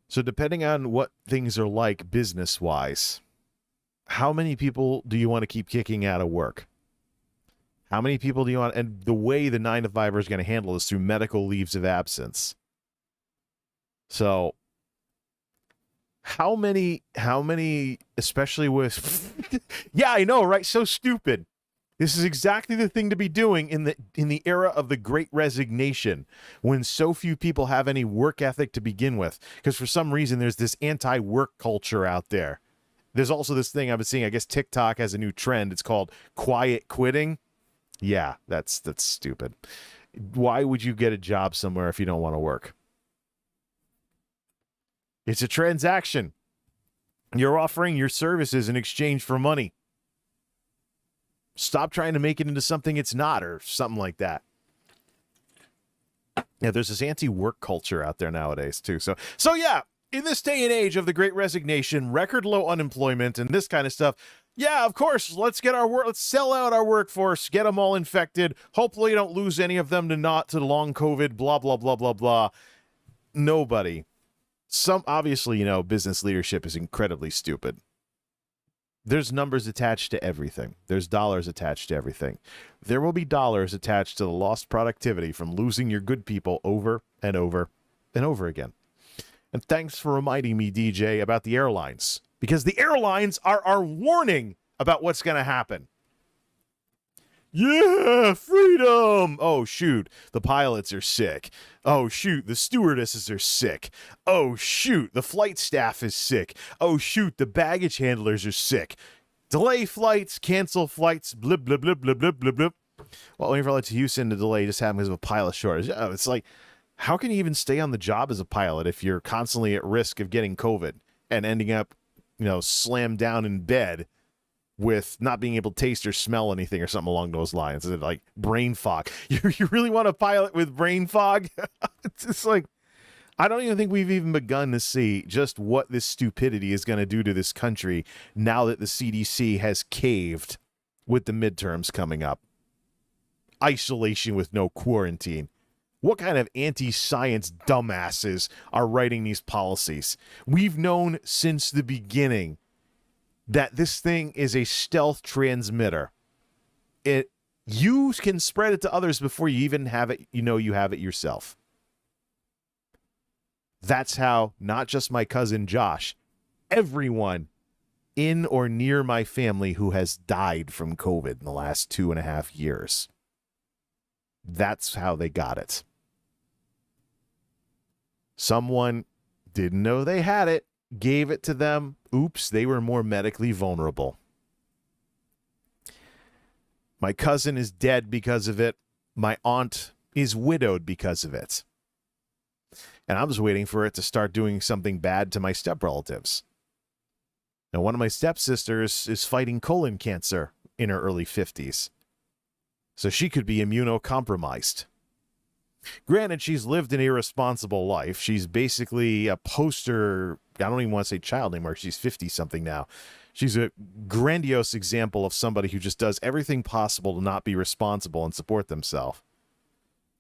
So depending on what things are like business-wise, how many people do you want to keep kicking out of work? How many people do you want? And the way the 9-to-5er is going to handle this through medical leaves of absence. So how many, especially with, yeah, I know, right? So stupid. This is exactly the thing to be doing in the era of the Great Resignation, when so few people have any work ethic to begin with. Because for some reason, there's this anti-work culture out there. There's also this thing I've been seeing, I guess TikTok has a new trend. It's called quiet quitting. Yeah, that's stupid. Why would you get a job somewhere if you don't want to work? It's a transaction. You're offering your services in exchange for money. Stop trying to make it into something it's not, or something like that. Yeah, there's this anti-work culture out there nowadays, too. So yeah, in this day and age of the Great Resignation, record low unemployment, and this kind of stuff, yeah, of course, let's sell out our workforce, get them all infected. Hopefully you don't lose any of them to long COVID, blah, blah, blah, blah, blah. Nobody. Obviously, business leadership is incredibly stupid. There's numbers attached to everything. There's dollars attached to everything. There will be dollars attached to the lost productivity from losing your good people over and over and over again. And thanks for reminding me, DJ, about the airlines. Because the airlines are our warning about what's going to happen. Yeah, freedom! Oh, shoot, the pilots are sick. Oh, shoot, the stewardesses are sick. Oh, shoot, the flight staff is sick. Oh, shoot, the baggage handlers are sick. Delay flights, cancel flights, blip, blip, blip, blip, blip, blip, blip. Well, waiting for flight to Houston, the delay just happened because of a pilot shortage. Oh, it's like, how can you even stay on the job as a pilot if you're constantly at risk of getting COVID and ending up, slammed down in bed with not being able to taste or smell anything or something along those lines? Is it like brain fog? You really want to pilot with brain fog? It's just like, I don't even think we've even begun to see just what this stupidity is going to do to this country now that the CDC has caved with the midterms coming up. Isolation with no quarantine. What kind of anti-science dumbasses are writing these policies? We've known since the beginning that this thing is a stealth transmitter. You can spread it to others before you even have it, you have it yourself. That's how not just my cousin Josh, everyone in or near my family who has died from COVID in the last 2.5 years. That's how they got it. Someone didn't know they had it, gave it to them. Oops, they were more medically vulnerable. My cousin is dead because of it. My aunt is widowed because of it. And I was waiting for it to start doing something bad to my step-relatives. Now, one of my stepsisters is fighting colon cancer in her early 50s. So she could be immunocompromised. Granted, she's lived an irresponsible life. She's basically a poster, I don't even want to say child anymore. She's 50-something now. She's a grandiose example of somebody who just does everything possible to not be responsible and support themselves.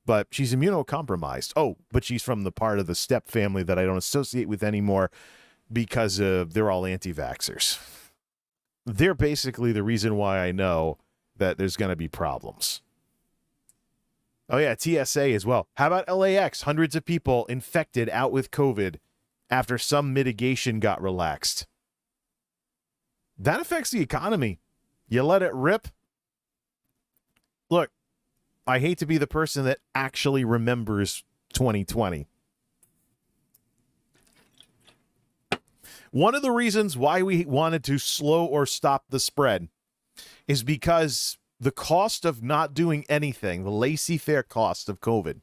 But she's immunocompromised. Oh, but she's from the part of the step family that I don't associate with anymore because they're all anti-vaxxers. They're basically the reason why I know that there's going to be problems. Oh, yeah, TSA as well. How about LAX? Hundreds of people infected out with COVID after some mitigation got relaxed. That affects the economy. You let it rip. Look, I hate to be the person that actually remembers 2020. One of the reasons why we wanted to slow or stop the spread is because the cost of not doing anything, the laissez-faire cost of COVID,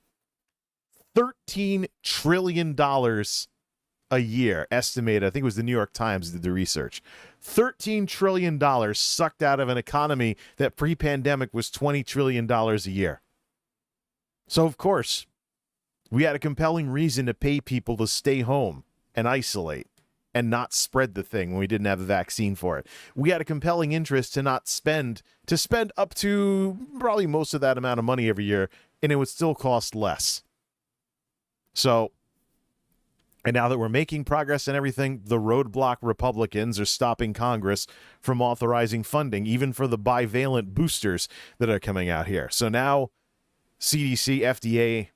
$13 trillion a year, estimated. I think it was the New York Times did the research. $13 trillion sucked out of an economy that pre-pandemic was $20 trillion a year. So, of course, we had a compelling reason to pay people to stay home and isolate and not spread the thing when we didn't have a vaccine for it. We had a compelling interest to spend up to probably most of that amount of money every year, and it would still cost less. So, and now that we're making progress and everything, the roadblock Republicans are stopping Congress from authorizing funding, even for the bivalent boosters that are coming out here. So now CDC, FDA,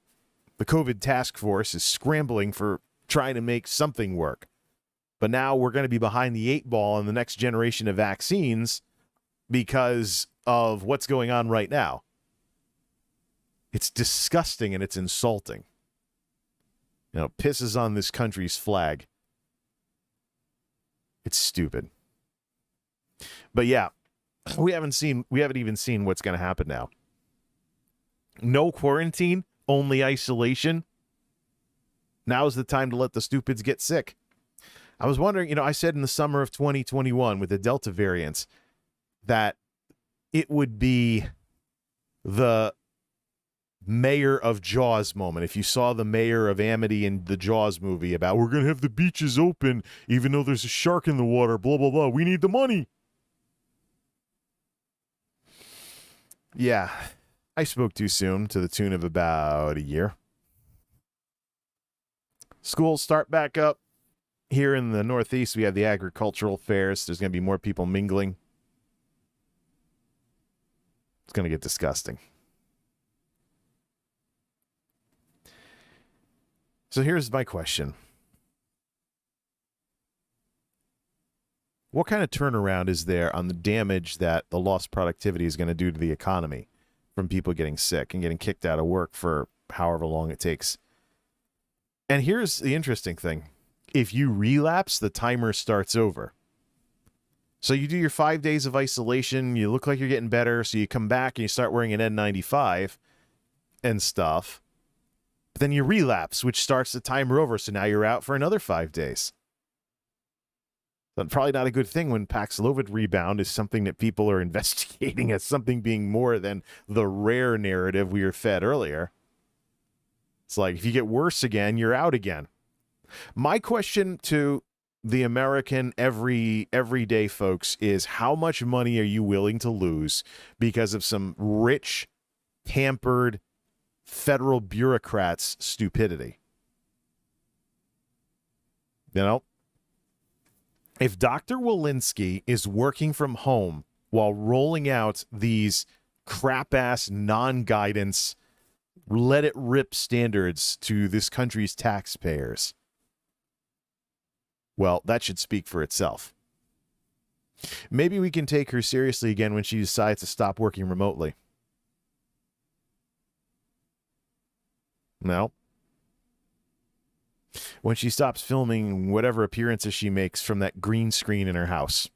the COVID task force is scrambling for trying to make something work. But now we're going to be behind the 8 ball in the next generation of vaccines because of what's going on right now. It's disgusting and it's insulting. It pisses on this country's flag. It's stupid. But yeah, we haven't even seen what's going to happen now. No quarantine, only isolation. Now's the time to let the stupids get sick. I was wondering, I said in the summer of 2021 with the Delta variants that it would be the Mayor of Jaws moment. If you saw the Mayor of Amity in the Jaws movie about we're going to have the beaches open even though there's a shark in the water, blah, blah, blah. We need the money. Yeah, I spoke too soon to the tune of about a year. Schools start back up. Here in the Northeast, we have the agricultural fairs. There's going to be more people mingling. It's going to get disgusting. So here's my question. What kind of turnaround is there on the damage that the lost productivity is going to do to the economy from people getting sick and getting kicked out of work for however long it takes? And here's the interesting thing. If you relapse, the timer starts over. So you do your 5 days of isolation, you look like you're getting better, so you come back and you start wearing an N95 and stuff. But then you relapse, which starts the timer over, so now you're out for another 5 days. That's probably not a good thing when Paxlovid rebound is something that people are investigating as something being more than the rare narrative we were fed earlier. It's like, if you get worse again, you're out again. My question to the American everyday folks is, how much money are you willing to lose because of some rich, pampered federal bureaucrats' stupidity? If Dr. Walensky is working from home while rolling out these crap-ass, non-guidance, let-it-rip standards to this country's taxpayers. Well, that should speak for itself. Maybe we can take her seriously again when she decides to stop working remotely. No. When she stops filming whatever appearances she makes from that green screen in her house.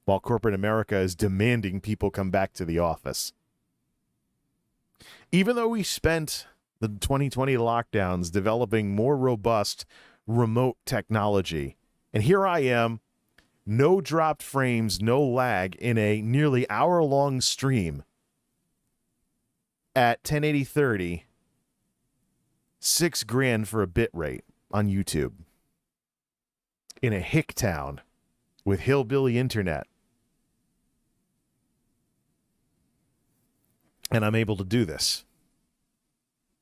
While corporate America is demanding people come back to the office. Even though we spent the 2020 lockdowns developing more robust remote technology, and here I am, no dropped frames, no lag in a nearly hour-long stream at 1080-30, $6,000 for a bit rate on YouTube. In a hick town with hillbilly internet. And I'm able to do this.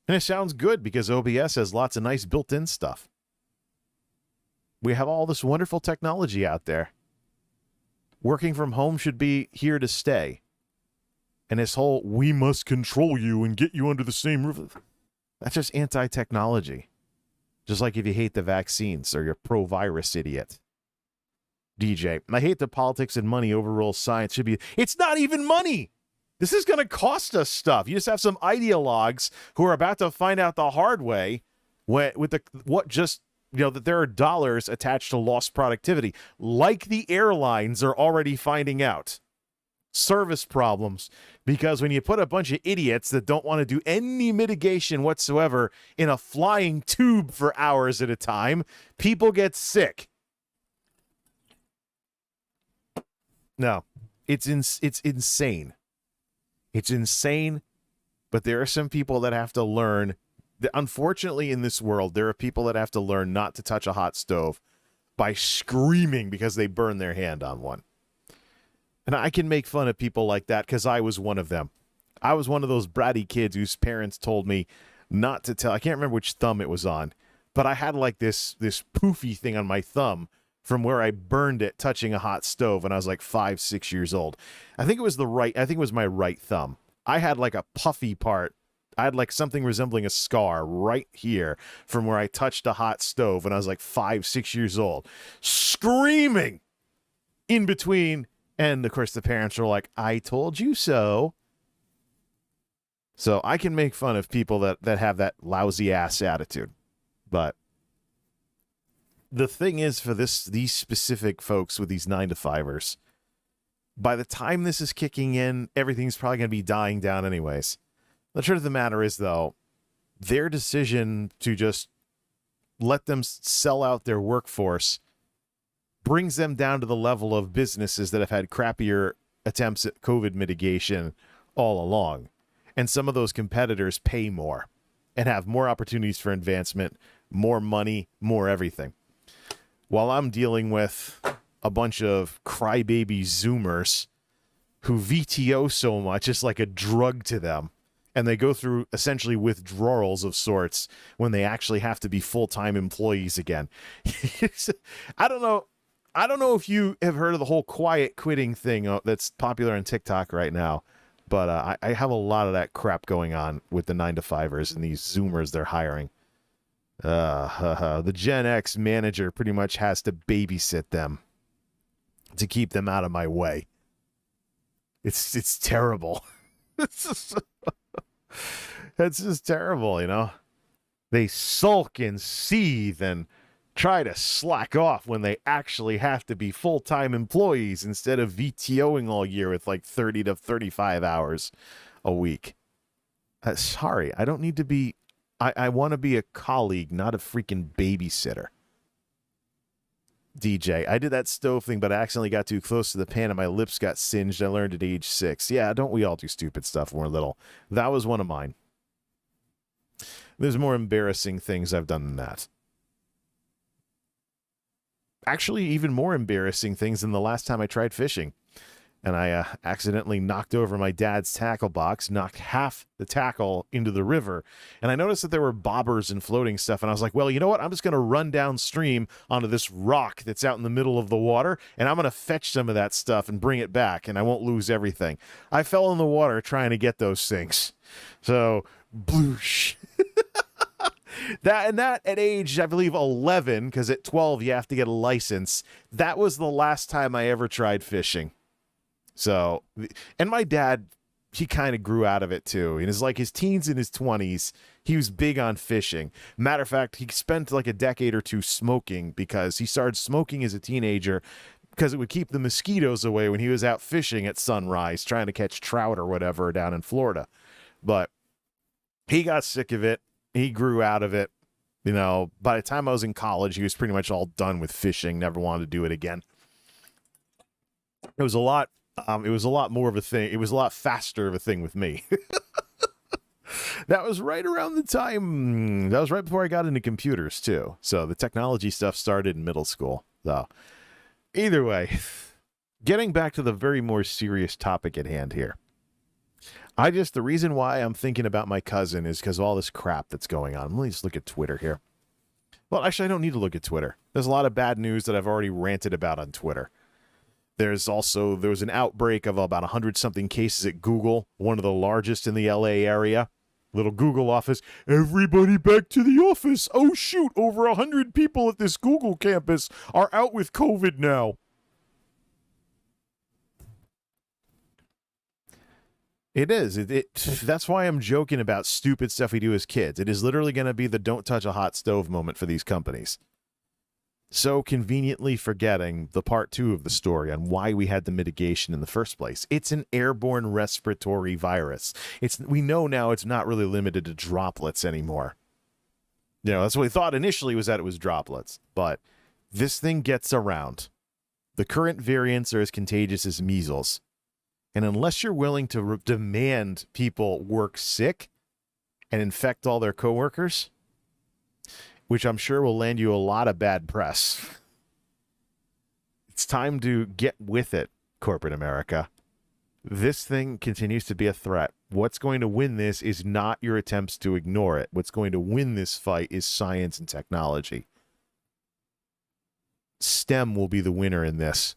And it sounds good because OBS has lots of nice built-in stuff. We have all this wonderful technology out there. Working from home should be here to stay. And this whole, we must control you and get you under the same roof, that's just anti-technology. Just like if you hate the vaccines or you're pro-virus idiot. DJ, I hate that politics and money overrule science. Should be, it's not even money. This is going to cost us stuff. You just have some ideologues who are about to find out the hard way that there are dollars attached to lost productivity, like the airlines are already finding out. Service problems, because when you put a bunch of idiots that don't want to do any mitigation whatsoever in a flying tube for hours at a time, people get sick. No, it's insane. It's insane, but there are some people that have to learn. Unfortunately, in this world, there are people that have to learn not to touch a hot stove by screaming because they burn their hand on one. And I can make fun of people like that because I was one of them. I was one of those bratty kids whose parents told me not to tell. I can't remember which thumb it was on, but I had like this poofy thing on my thumb from where I burned it touching a hot stove when I was like 5, 6 years old. I think it was my right thumb. I had like a puffy part. I had like something resembling a scar right here from where I touched a hot stove when I was like 5, 6 years old. Screaming in between. And of course the parents were like, I told you so. So I can make fun of people that have that lousy ass attitude. But the thing is, for these specific folks with these 9-to-5ers, by the time this is kicking in, everything's probably going to be dying down anyways. The truth of the matter is, though, their decision to just let them sell out their workforce brings them down to the level of businesses that have had crappier attempts at COVID mitigation all along. And some of those competitors pay more and have more opportunities for advancement, more money, more everything. While I'm dealing with a bunch of crybaby Zoomers who VTO so much, it's like a drug to them. And they go through essentially withdrawals of sorts when they actually have to be full-time employees again. I don't know if you have heard of the whole quiet quitting thing that's popular on TikTok right now, but I have a lot of that crap going on with the 9-to-5ers and these Zoomers they're hiring. The Gen X manager pretty much has to babysit them to keep them out of my way. It's terrible. It's just terrible, you know. They sulk and seethe and try to slack off when they actually have to be full-time employees instead of VTOing all year with like 30 to 35 hours a week. Sorry, I don't need to be... I want to be a colleague, not a freaking babysitter. DJ, I did that stove thing, but I accidentally got too close to the pan and my lips got singed. I learned at age 6. Yeah, don't we all do stupid stuff when we're little? That was one of mine. There's more embarrassing things I've done than that. Actually, even more embarrassing things than the last time I tried fishing. and I accidentally knocked over my dad's tackle box, knocked half the tackle into the river, and I noticed that there were bobbers and floating stuff, and I was like, well, you know what? I'm just going to run downstream onto this rock that's out in the middle of the water, and I'm going to fetch some of that stuff and bring it back, and I won't lose everything. I fell in the water trying to get those things. So, bloosh. That at age, I believe, 11, because at 12 you have to get a license. That was the last time I ever tried fishing. So, and my dad, he kind of grew out of it too. In his teens and his 20s, he was big on fishing. Matter of fact, he spent like a decade or two smoking because he started smoking as a teenager because it would keep the mosquitoes away when he was out fishing at sunrise, trying to catch trout or whatever down in Florida. But he got sick of it. He grew out of it. You know, by the time I was in college, he was pretty much all done with fishing, never wanted to do it again. It was a lot more of a thing. It was a lot faster of a thing with me. That was right around the time, that was right before I got into computers too. So the technology stuff started in middle school. So either way, getting back to the very more serious topic at hand here. The reason why I'm thinking about my cousin is because of all this crap that's going on. Let me just look at Twitter here. Well, actually, I don't need to look at Twitter. There's a lot of bad news that I've already ranted about on Twitter. There was an outbreak of about 100-something cases at Google, one of the largest in the LA area. Little Google office. Everybody back to the office. Oh, shoot. Over 100 people at this Google campus are out with COVID now. It is. That's why I'm joking about stupid stuff we do as kids. It is literally going to be the don't touch a hot stove moment for these companies. So conveniently forgetting the part 2 of the story on why we had the mitigation in the first place. It's an airborne respiratory virus. We know now it's not really limited to droplets anymore. You know, that's what we thought initially, was that it was droplets. But this thing gets around. The current variants are as contagious as measles. And unless you're willing to demand people work sick and infect all their coworkers, which I'm sure will land you a lot of bad press, it's time to get with it, corporate America. This thing continues to be a threat. What's going to win this is not your attempts to ignore it. What's going to win this fight is science and technology. STEM will be the winner in this.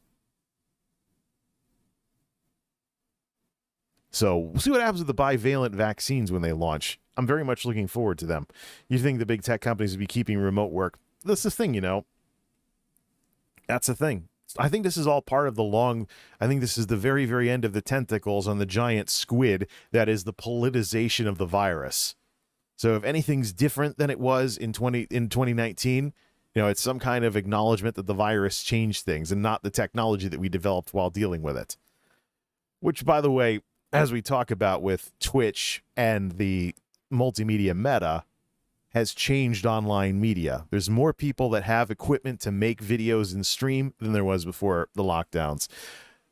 So we'll see what happens with the bivalent vaccines when they launch. I'm very much looking forward to them. You think the big tech companies would be keeping remote work? That's the thing, you know. That's the thing. I think this is all part of I think this is the very, very end of the tentacles on the giant squid that is the politicization of the virus. So if anything's different than it was in 2019, you know, it's some kind of acknowledgement that the virus changed things and not the technology that we developed while dealing with it. Which, by the way, as we talk about with Twitch and the multimedia meta, has changed online media. There's more people that have equipment to make videos and stream than there was before the lockdowns.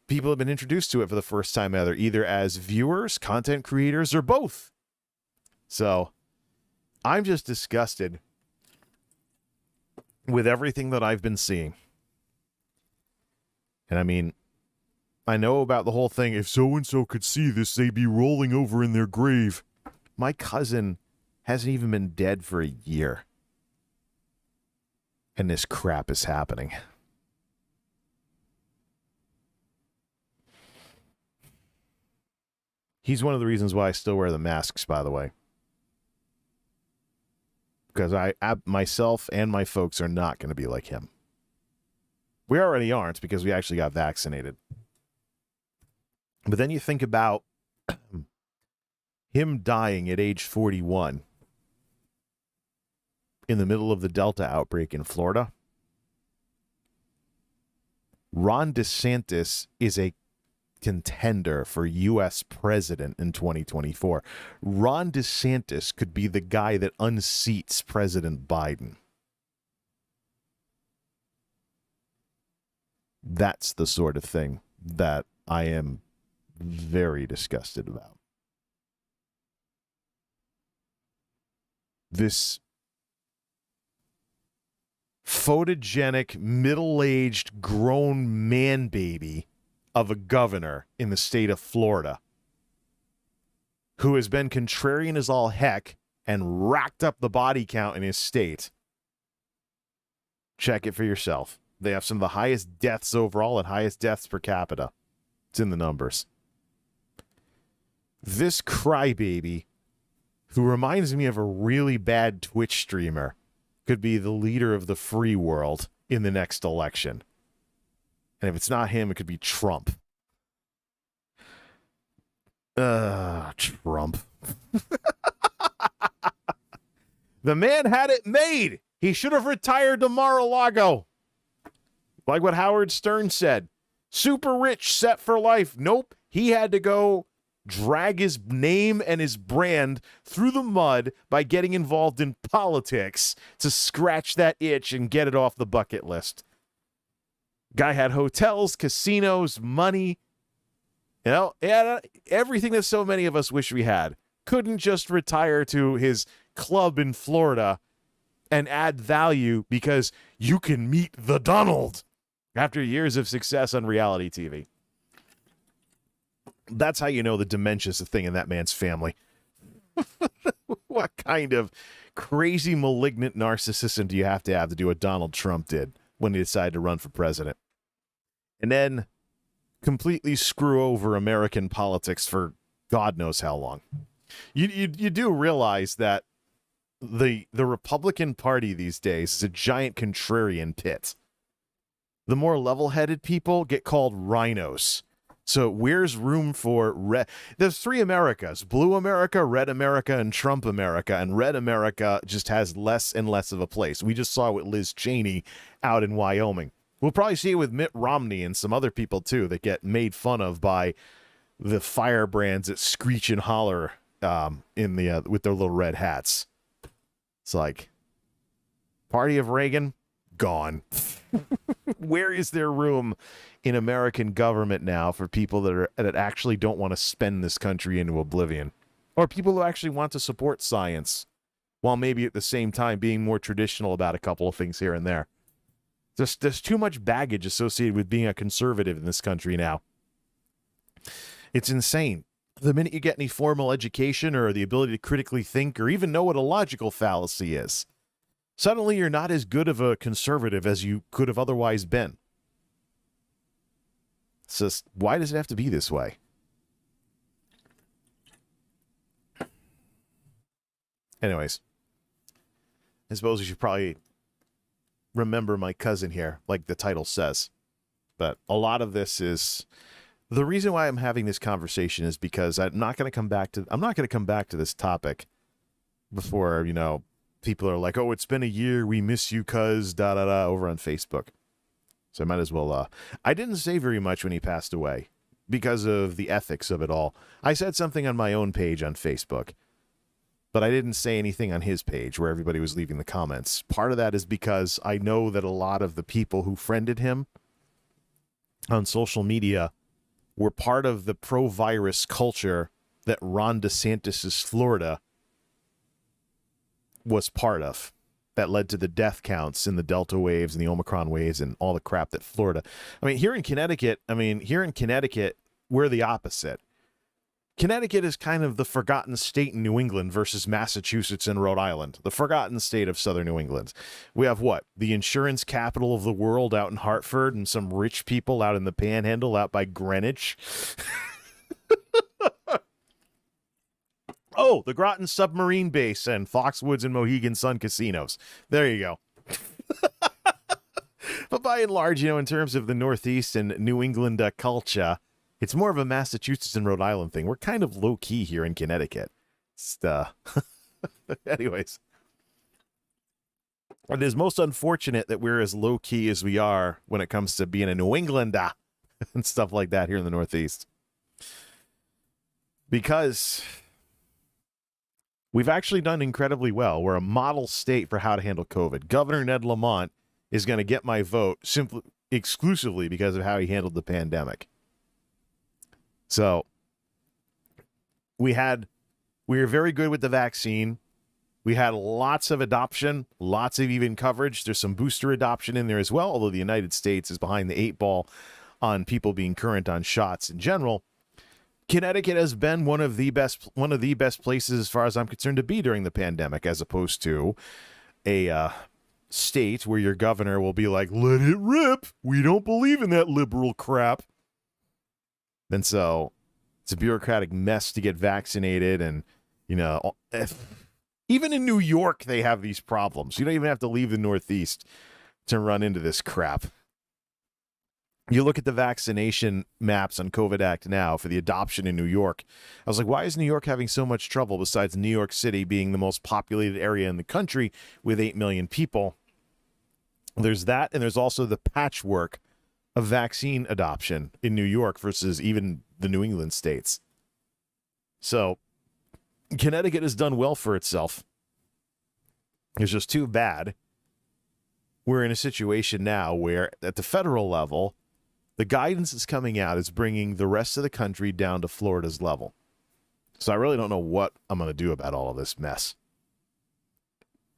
People have been introduced to it for the first time either as viewers, content creators, or both. So I'm just disgusted with everything that I've been seeing. And I mean, I know about the whole thing. If so-and-so could see this, they'd be rolling over in their grave. My cousin hasn't even been dead for a year. And this crap is happening. He's one of the reasons why I still wear the masks, by the way. Because myself and my folks are not going to be like him. We already aren't because we actually got vaccinated. But then you think about him dying at age 41 in the middle of the Delta outbreak in Florida. Ron DeSantis is a contender for U.S. president in 2024. Ron DeSantis could be the guy that unseats President Biden. That's the sort of thing that I am very disgusted about. This photogenic, middle-aged, grown man baby of a governor in the state of Florida who has been contrarian as all heck and racked up the body count in his state. Check it for yourself. They have some of the highest deaths overall and highest deaths per capita. It's in the numbers. This crybaby, who reminds me of a really bad Twitch streamer, could be the leader of the free world in the next election. And if it's not him, it could be Trump. Trump. The man had it made. He should have retired to Mar-a-Lago. Like what Howard Stern said. Super rich, set for life. Nope. He had to go drag his name and his brand through the mud by getting involved in politics to scratch that itch and get it off the bucket list. Guy had hotels, casinos, money. You know, everything that so many of us wish we had. Couldn't just retire to his club in Florida and add value because you can meet the Donald after years of success on reality TV. That's how you know the dementia's a thing in that man's family. What kind of crazy, malignant narcissism do you have to do what Donald Trump did when he decided to run for president? And then completely screw over American politics for God knows how long. You do realize that the Republican Party these days is a giant contrarian pit. The more level-headed people get called rhinos. So where's room for there's three Americas: Blue America, Red America, and Trump America. And Red America just has less and less of a place. We just saw it with Liz Cheney out in Wyoming. We'll probably see it with Mitt Romney and some other people too that get made fun of by the firebrands that screech and holler in the with their little red hats. It's like, party of Reagan, gone. Where is there room in American government now for people that actually don't want to spend this country into oblivion, or people who actually want to support science, while maybe at the same time being more traditional about a couple of things here and there? There's too much baggage associated with being a conservative in this country now. It's insane. The minute you get any formal education or the ability to critically think or even know what a logical fallacy is, suddenly you're not as good of a conservative as you could have otherwise been. It's just, why does it have to be this way? Anyways, I suppose we should probably remember my cousin here, like the title says. But a lot of this is the reason why I'm having this conversation is because I'm not going to come back to this topic before, people are like, oh, it's been a year, we miss you, cuz, da-da-da, over on Facebook. So I might as well, I didn't say very much when he passed away because of the ethics of it all. I said something on my own page on Facebook, but I didn't say anything on his page where everybody was leaving the comments. Part of that is because I know that a lot of the people who friended him on social media were part of the pro-virus culture that Ron DeSantis' Florida was part of. That led to the death counts and the Delta waves and the Omicron waves and all the crap that Florida. Here in Connecticut, we're the opposite. Connecticut is kind of the forgotten state in New England versus Massachusetts and Rhode Island, the forgotten state of southern New England. We have what? The insurance capital of the world out in Hartford and some rich people out in the Panhandle out by Greenwich. Oh, the Groton Submarine Base and Foxwoods and Mohegan Sun casinos. There you go. But by and large, in terms of the Northeast and New England culture, it's more of a Massachusetts and Rhode Island thing. We're kind of low-key here in Connecticut. Anyways. It is most unfortunate that we're as low-key as we are when it comes to being a New Englander and stuff like that here in the Northeast. Because we've actually done incredibly well. We're a model state for how to handle COVID. Governor Ned Lamont is going to get my vote exclusively because of how he handled the pandemic. So we were very good with the vaccine. We had lots of adoption, lots of even coverage. There's some booster adoption in there as well, although the United States is behind the 8 ball on people being current on shots in general, Connecticut has been one of the best places, as far as I'm concerned, to be during the pandemic, as opposed to a state where your governor will be like, let it rip. We don't believe in that liberal crap. And so it's a bureaucratic mess to get vaccinated. And, you know, even in New York, they have these problems. You don't even have to leave the Northeast to run into this crap. You look at the vaccination maps on COVID Act now for the adoption in New York. I was like, why is New York having so much trouble besides New York City being the most populated area in the country with 8 million people? There's that, and there's also the patchwork of vaccine adoption in New York versus even the New England states. So Connecticut has done well for itself. It's just too bad we're in a situation now where at the federal level, the guidance that's coming out is bringing the rest of the country down to Florida's level. So I really don't know what I'm going to do about all of this mess.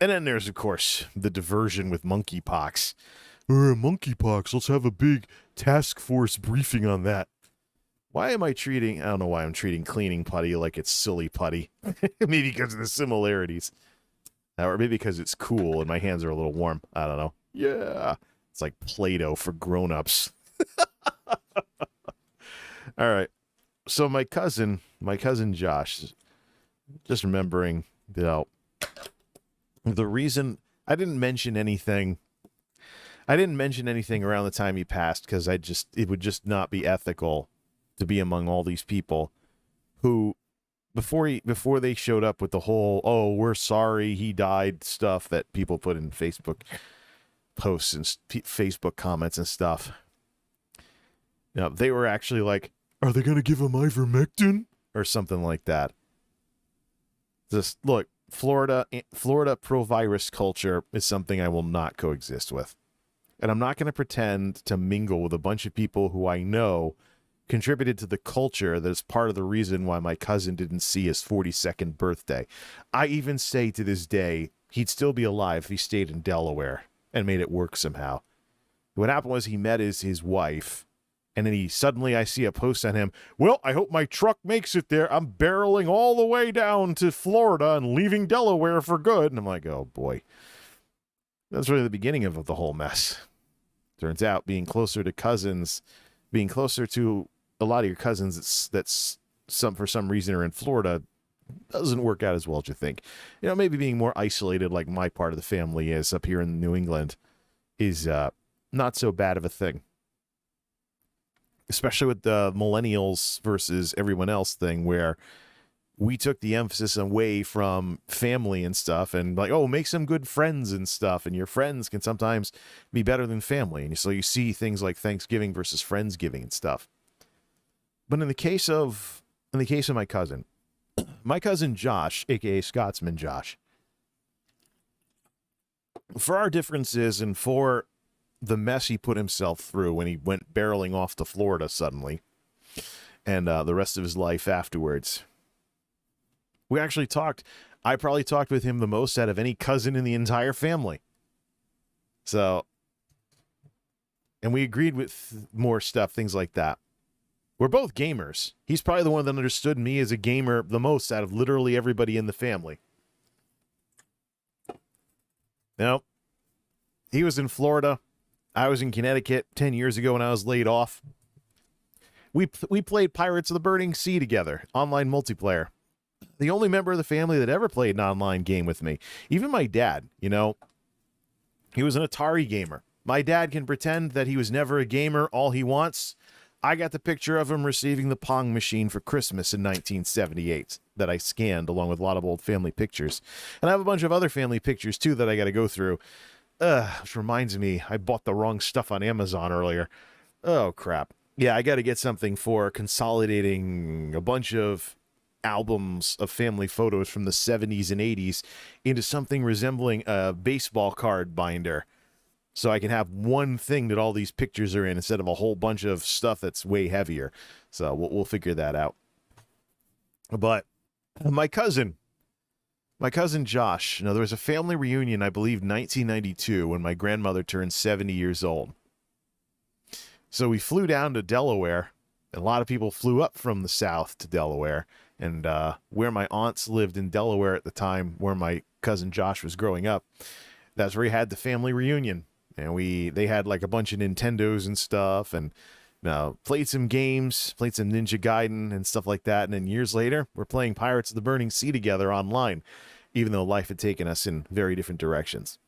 And then there's, of course, the diversion with monkeypox. Monkeypox, let's have a big task force briefing on that. I don't know why I'm treating cleaning putty like it's silly putty. Maybe because of the similarities. Or maybe because it's cool and my hands are a little warm. I don't know. Yeah. It's like Play-Doh for grown-ups. All right. So my cousin Josh, just remembering, you know, the reason I didn't mention anything around the time he passed because it would just not be ethical to be among all these people who before they showed up with the whole, oh, we're sorry he died stuff that people put in Facebook posts and Facebook comments and stuff. You know, they were actually like, are they going to give him ivermectin or something like that? Just look, Florida pro-virus culture is something I will not coexist with. And I'm not going to pretend to mingle with a bunch of people who I know contributed to the culture that is part of the reason why my cousin didn't see his 42nd birthday. I even say to this day, he'd still be alive if he stayed in Delaware and made it work somehow. What happened was he met his wife, and then I see a post on him, well, I hope my truck makes it there. I'm barreling all the way down to Florida and leaving Delaware for good. And I'm like, oh boy. That's really the beginning of the whole mess. Turns out being closer to a lot of your cousins that's for some reason are in Florida doesn't work out as well as you think. You know, maybe being more isolated like my part of the family is up here in New England is not so bad of a thing. Especially with the millennials versus everyone else thing where we took the emphasis away from family and stuff and like, oh, make some good friends and stuff. And your friends can sometimes be better than family. And so you see things like Thanksgiving versus Friendsgiving and stuff. But in the case of my cousin Josh, aka ScotsmanJosh, for our differences and for the mess he put himself through when he went barreling off to Florida suddenly, and the rest of his life afterwards, we actually talked. I probably talked with him the most out of any cousin in the entire family. So, and we agreed with more stuff, things like that. We're both gamers. He's probably the one that understood me as a gamer the most out of literally everybody in the family. Now, he was in Florida. I was in Connecticut 10 years ago when I was laid off. We played Pirates of the Burning Sea together, online multiplayer. The only member of the family that ever played an online game with me. Even my dad, you know, he was an Atari gamer. My dad can pretend that he was never a gamer all he wants. I got the picture of him receiving the Pong machine for Christmas in 1978 that I scanned along with a lot of old family pictures. And I have a bunch of other family pictures too that I got to go through. Which reminds me, I bought the wrong stuff on Amazon earlier. Oh, crap. Yeah, I got to get something for consolidating a bunch of albums of family photos from the 70s and 80s into something resembling a baseball card binder. So I can have one thing that all these pictures are in instead of a whole bunch of stuff that's way heavier. So we'll figure that out. But my cousin Josh, you know, there was a family reunion, I believe, 1992, when my grandmother turned 70 years old. So we flew down to Delaware. A lot of people flew up from the south to Delaware. And where my aunts lived in Delaware at the time, where my cousin Josh was growing up, that's where he had the family reunion. And they had like a bunch of Nintendos and stuff, and played some games, played some Ninja Gaiden and stuff like that. And then years later, we're playing Pirates of the Burning Sea together online, even though life had taken us in very different directions.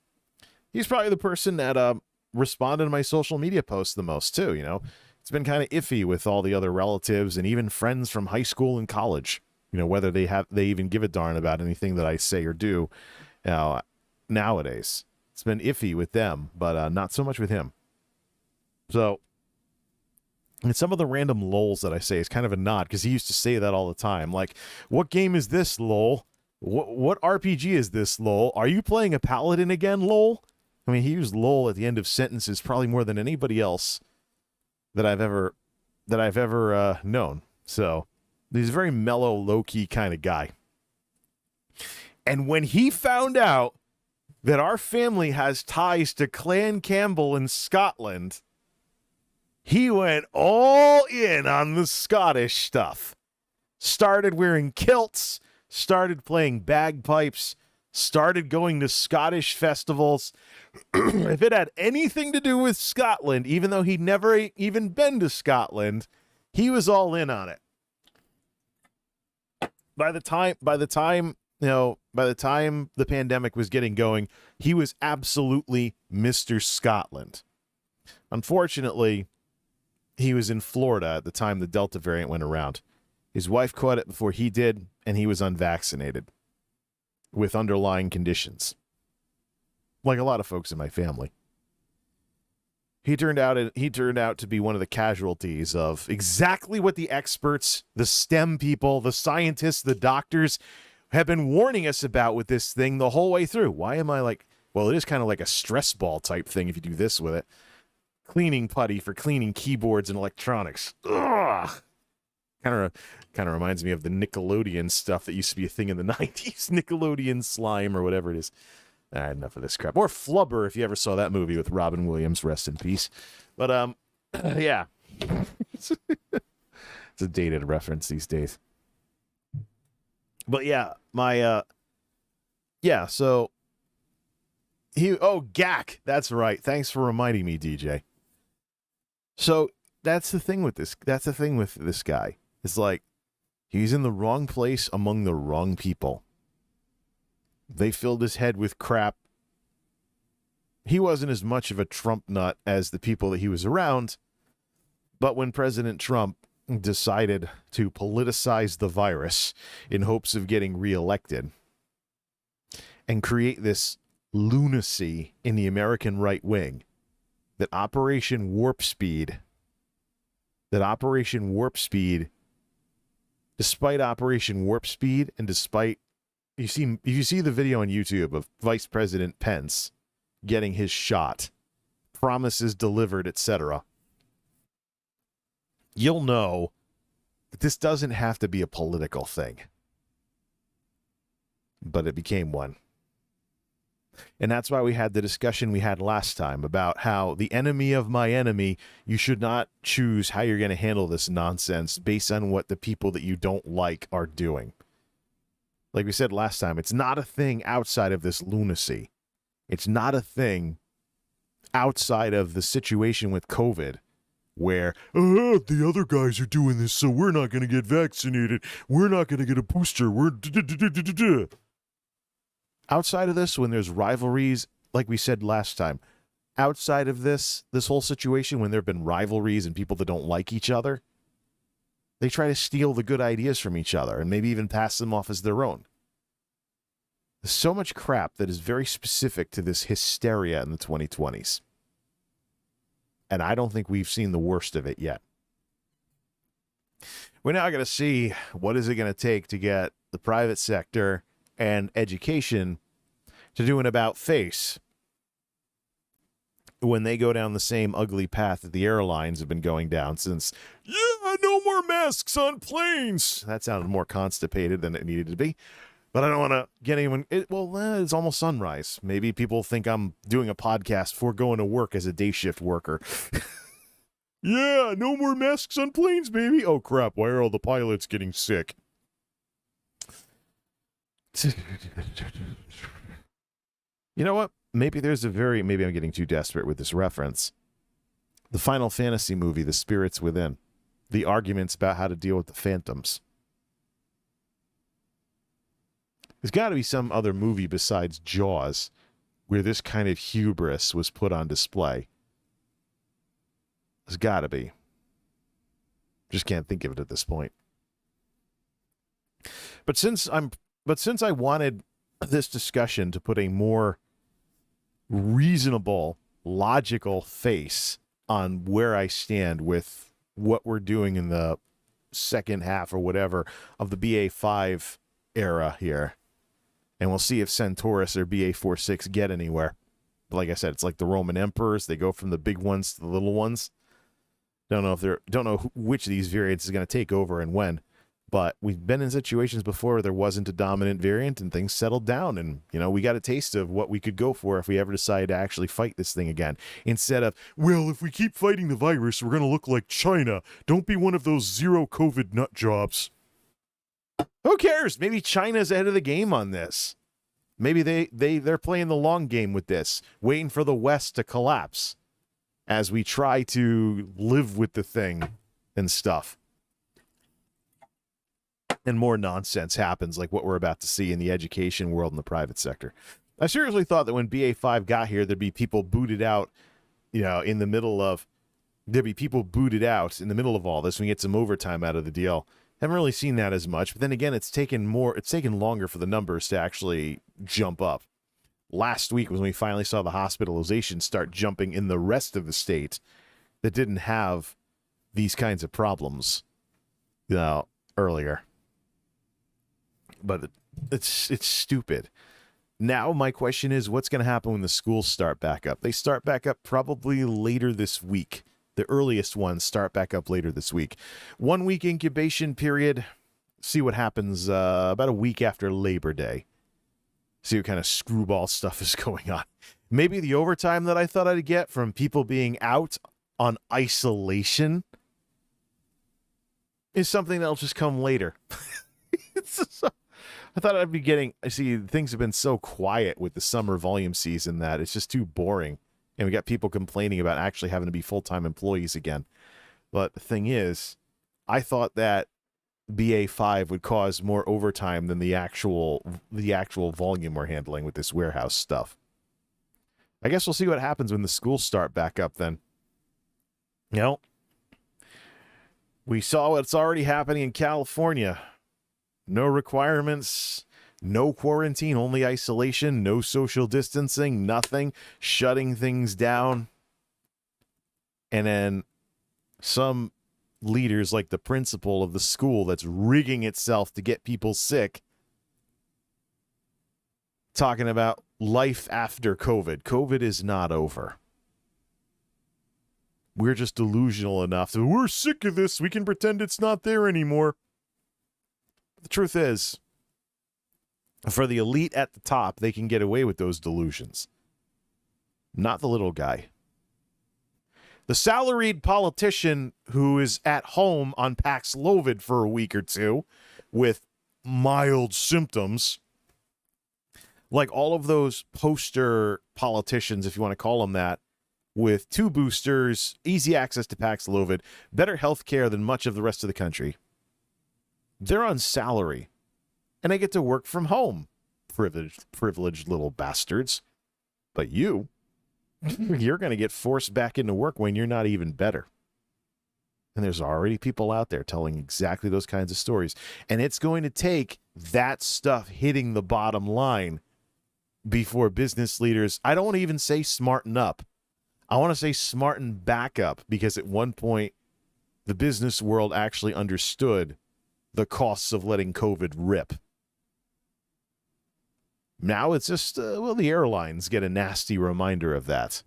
He's probably the person that responded to my social media posts the most too. It's been kind of iffy with all the other relatives and even friends from high school and college, whether they even give a darn about anything that I say or do nowadays. It's been iffy with them, but not so much with him. So, and some of the random lols that I say is kind of a nod, because he used to say that all the time. Like, what game is this, lol? What RPG is this, lol? Are you playing a paladin again, lol? I mean, he used lol at the end of sentences probably more than anybody else that I've ever known. So he's a very mellow, low-key kind of guy. And when he found out that our family has ties to Clan Campbell in Scotland, he went all in on the Scottish stuff. Started wearing kilts, started playing bagpipes, started going to Scottish festivals. If it had anything to do with Scotland, even though he'd never even been to Scotland, he was all in on it. By the time the pandemic was getting going, he was absolutely Mr. Scotland. Unfortunately, he was in Florida at the time the Delta variant went around. His wife caught it before he did, and he was unvaccinated with underlying conditions, like a lot of folks in my family. He turned out to be one of the casualties of exactly what the experts, the STEM people, the scientists, the doctors have been warning us about with this thing the whole way through. Why am I like, well, it is kind of like a stress ball type thing if you do this with it. Cleaning putty for cleaning keyboards and electronics. Ugh. Kind of reminds me of the Nickelodeon stuff that used to be a thing in the 90s. Nickelodeon slime or whatever it is. Enough of this crap. Or Flubber, if you ever saw that movie with Robin Williams, rest in peace. But, yeah. It's a dated reference these days. But yeah, so GAC. That's right. Thanks for reminding me, DJ. So that's the thing with this. That's the thing with this guy. It's like, he's in the wrong place among the wrong people. They filled his head with crap. He wasn't as much of a Trump nut as the people that he was around. But when President Trump decided to politicize the virus in hopes of getting reelected and create this lunacy in the American right wing, that Operation Warp Speed, despite Operation Warp Speed and despite, if you see the video on YouTube of Vice President Pence getting his shot, promises delivered, etc., you'll know that this doesn't have to be a political thing. But it became one. And that's why we had the discussion we had last time about how the enemy of my enemy, you should not choose how you're going to handle this nonsense based on what the people that you don't like are doing. Like we said last time, it's not a thing outside of this lunacy. It's not a thing outside of the situation with COVID where, the other guys are doing this, so we're not going to get vaccinated. We're not going to get a booster. Outside of this, when there's rivalries, like we said last time, outside of this whole situation, when there have been rivalries and people that don't like each other, they try to steal the good ideas from each other and maybe even pass them off as their own. There's so much crap that is very specific to this hysteria in the 2020s. And I don't think we've seen the worst of it yet. We're now going to see what is it going to take to get the private sector and education to do an about face when they go down the same ugly path that the airlines have been going down since, no more masks on planes. That sounded more constipated than it needed to be. But I don't want to get anyone... it's almost sunrise. Maybe people think I'm doing a podcast before going to work as a day shift worker. Yeah, no more masks on planes, baby. Oh, crap. Why are all the pilots getting sick? You know what? Maybe I'm getting too desperate with this reference. The Final Fantasy movie, The Spirits Within. The arguments about how to deal with the phantoms. There's got to be some other movie besides Jaws where this kind of hubris was put on display. There's got to be. Just can't think of it at this point. But since I wanted this discussion to put a more reasonable, logical face on where I stand with what we're doing in the second half or whatever of the BA5 era here, and we'll see if Centaurus or BA46 get anywhere. But like I said, it's like the Roman emperors. They go from the big ones to the little ones. Don't know which of these variants is going to take over and when. But we've been in situations before where there wasn't a dominant variant and things settled down. And, we got a taste of what we could go for if we ever decide to actually fight this thing again. Instead of, well, if we keep fighting the virus, we're going to look like China. Don't be one of those zero COVID nut jobs. Who cares? Maybe China's ahead of the game on this. Maybe they're playing the long game with this, waiting for the West to collapse as we try to live with the thing and stuff. And more nonsense happens like what we're about to see in the education world and the private sector. I seriously thought that when BA5 got here, there'd be people booted out, in the middle of all this. We get some overtime out of the deal. Haven't really seen that as much. But then again, it's taken longer for the numbers to actually jump up. Last week was when we finally saw the hospitalizations start jumping in the rest of the state that didn't have these kinds of problems, earlier. But it's stupid. Now my question is, what's going to happen when the schools start back up? They start back up probably later this week. The earliest ones start back up later this week. 1 week incubation period. See what happens about a week after Labor Day. See what kind of screwball stuff is going on. Maybe the overtime that I thought I'd get from people being out on isolation is something that'll just come later. I thought I'd be getting... I see things have been so quiet with the summer volume season that it's just too boring. And we got people complaining about actually having to be full-time employees again. But the thing is, I thought that BA5 would cause more overtime than the actual volume we're handling with this warehouse stuff. I guess we'll see what happens when the schools start back up then. We saw what's already happening in California. No requirements, no quarantine, only isolation, no social distancing, nothing, shutting things down. And then some leaders like the principal of the school that's rigging itself to get people sick, talking about life after COVID. COVID is not over. We're just delusional enough that we're sick of this. We can pretend it's not there anymore. The truth is, for the elite at the top, they can get away with those delusions. Not the little guy. The salaried politician who is at home on Paxlovid for a week or two with mild symptoms, like all of those poster politicians, if you want to call them that, with 2 boosters, easy access to Paxlovid, better health care than much of the rest of the country. They're on salary, and they get to work from home. Privileged little bastards. But you're going to get forced back into work when you're not even better. And there's already people out there telling exactly those kinds of stories. And it's going to take that stuff hitting the bottom line before business leaders, I don't want to even say smarten up. I want to say smarten back up, because at one point, the business world actually understood the costs of letting COVID rip. Now it's just, the airlines get a nasty reminder of that.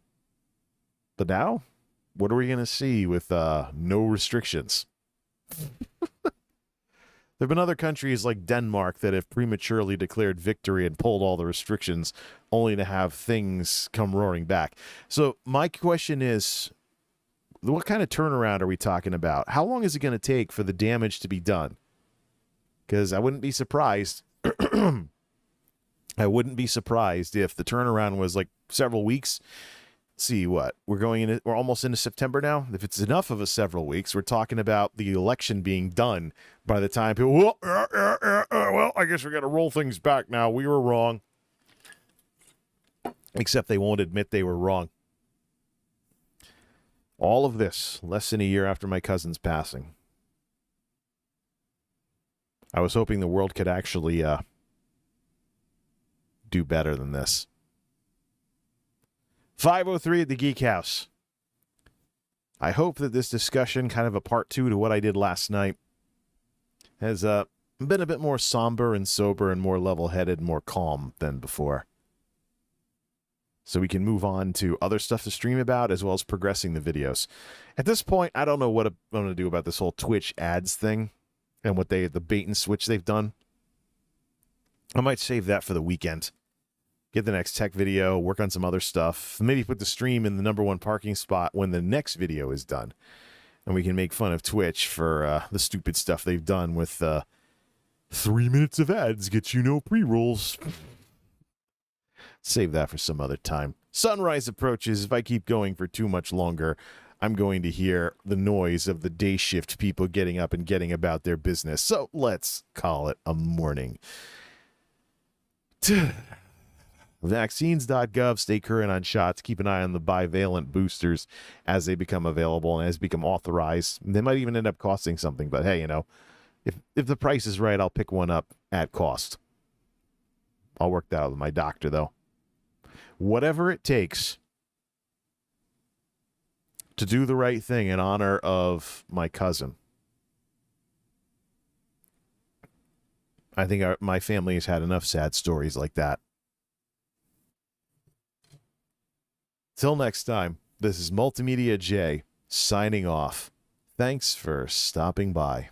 But now, what are we going to see with no restrictions? There have been other countries like Denmark that have prematurely declared victory and pulled all the restrictions only to have things come roaring back. So my question is, what kind of turnaround are we talking about? How long is it going to take for the damage to be done? Because I wouldn't be surprised. I wouldn't be surprised if the turnaround was like several weeks. See what? We're almost into September now. If it's enough of a several weeks, we're talking about the election being done by the time people, well, I guess we got to roll things back now. We were wrong. Except they won't admit they were wrong. All of this less than a year after my cousin's passing. I was hoping the world could actually do better than this. 5:03 at the Geek House. I hope that this discussion, kind of a part 2 to what I did last night, has been a bit more somber and sober and more level-headed, more calm than before. So we can move on to other stuff to stream about, as well as progressing the videos. At this point, I don't know what I'm going to do about this whole Twitch ads thing and what the bait and switch they've done. I might save that for the weekend. Get the next tech video, work on some other stuff. Maybe put the stream in the #1 parking spot when the next video is done. And we can make fun of Twitch for the stupid stuff they've done with 3 minutes of ads get you no pre-rolls. Save that for some other time. Sunrise approaches. If I keep going for too much longer, I'm going to hear the noise of the day shift people getting up and getting about their business. So let's call it a morning. Vaccines.gov. Stay current on shots. Keep an eye on the bivalent boosters as they become available and as become authorized. They might even end up costing something, but hey, if the price is right, I'll pick one up at cost. I'll work that out with my doctor, though. Whatever it takes to do the right thing in honor of my cousin. I think my family has had enough sad stories like that. Till next time, this is MultimediaJay signing off. Thanks for stopping by.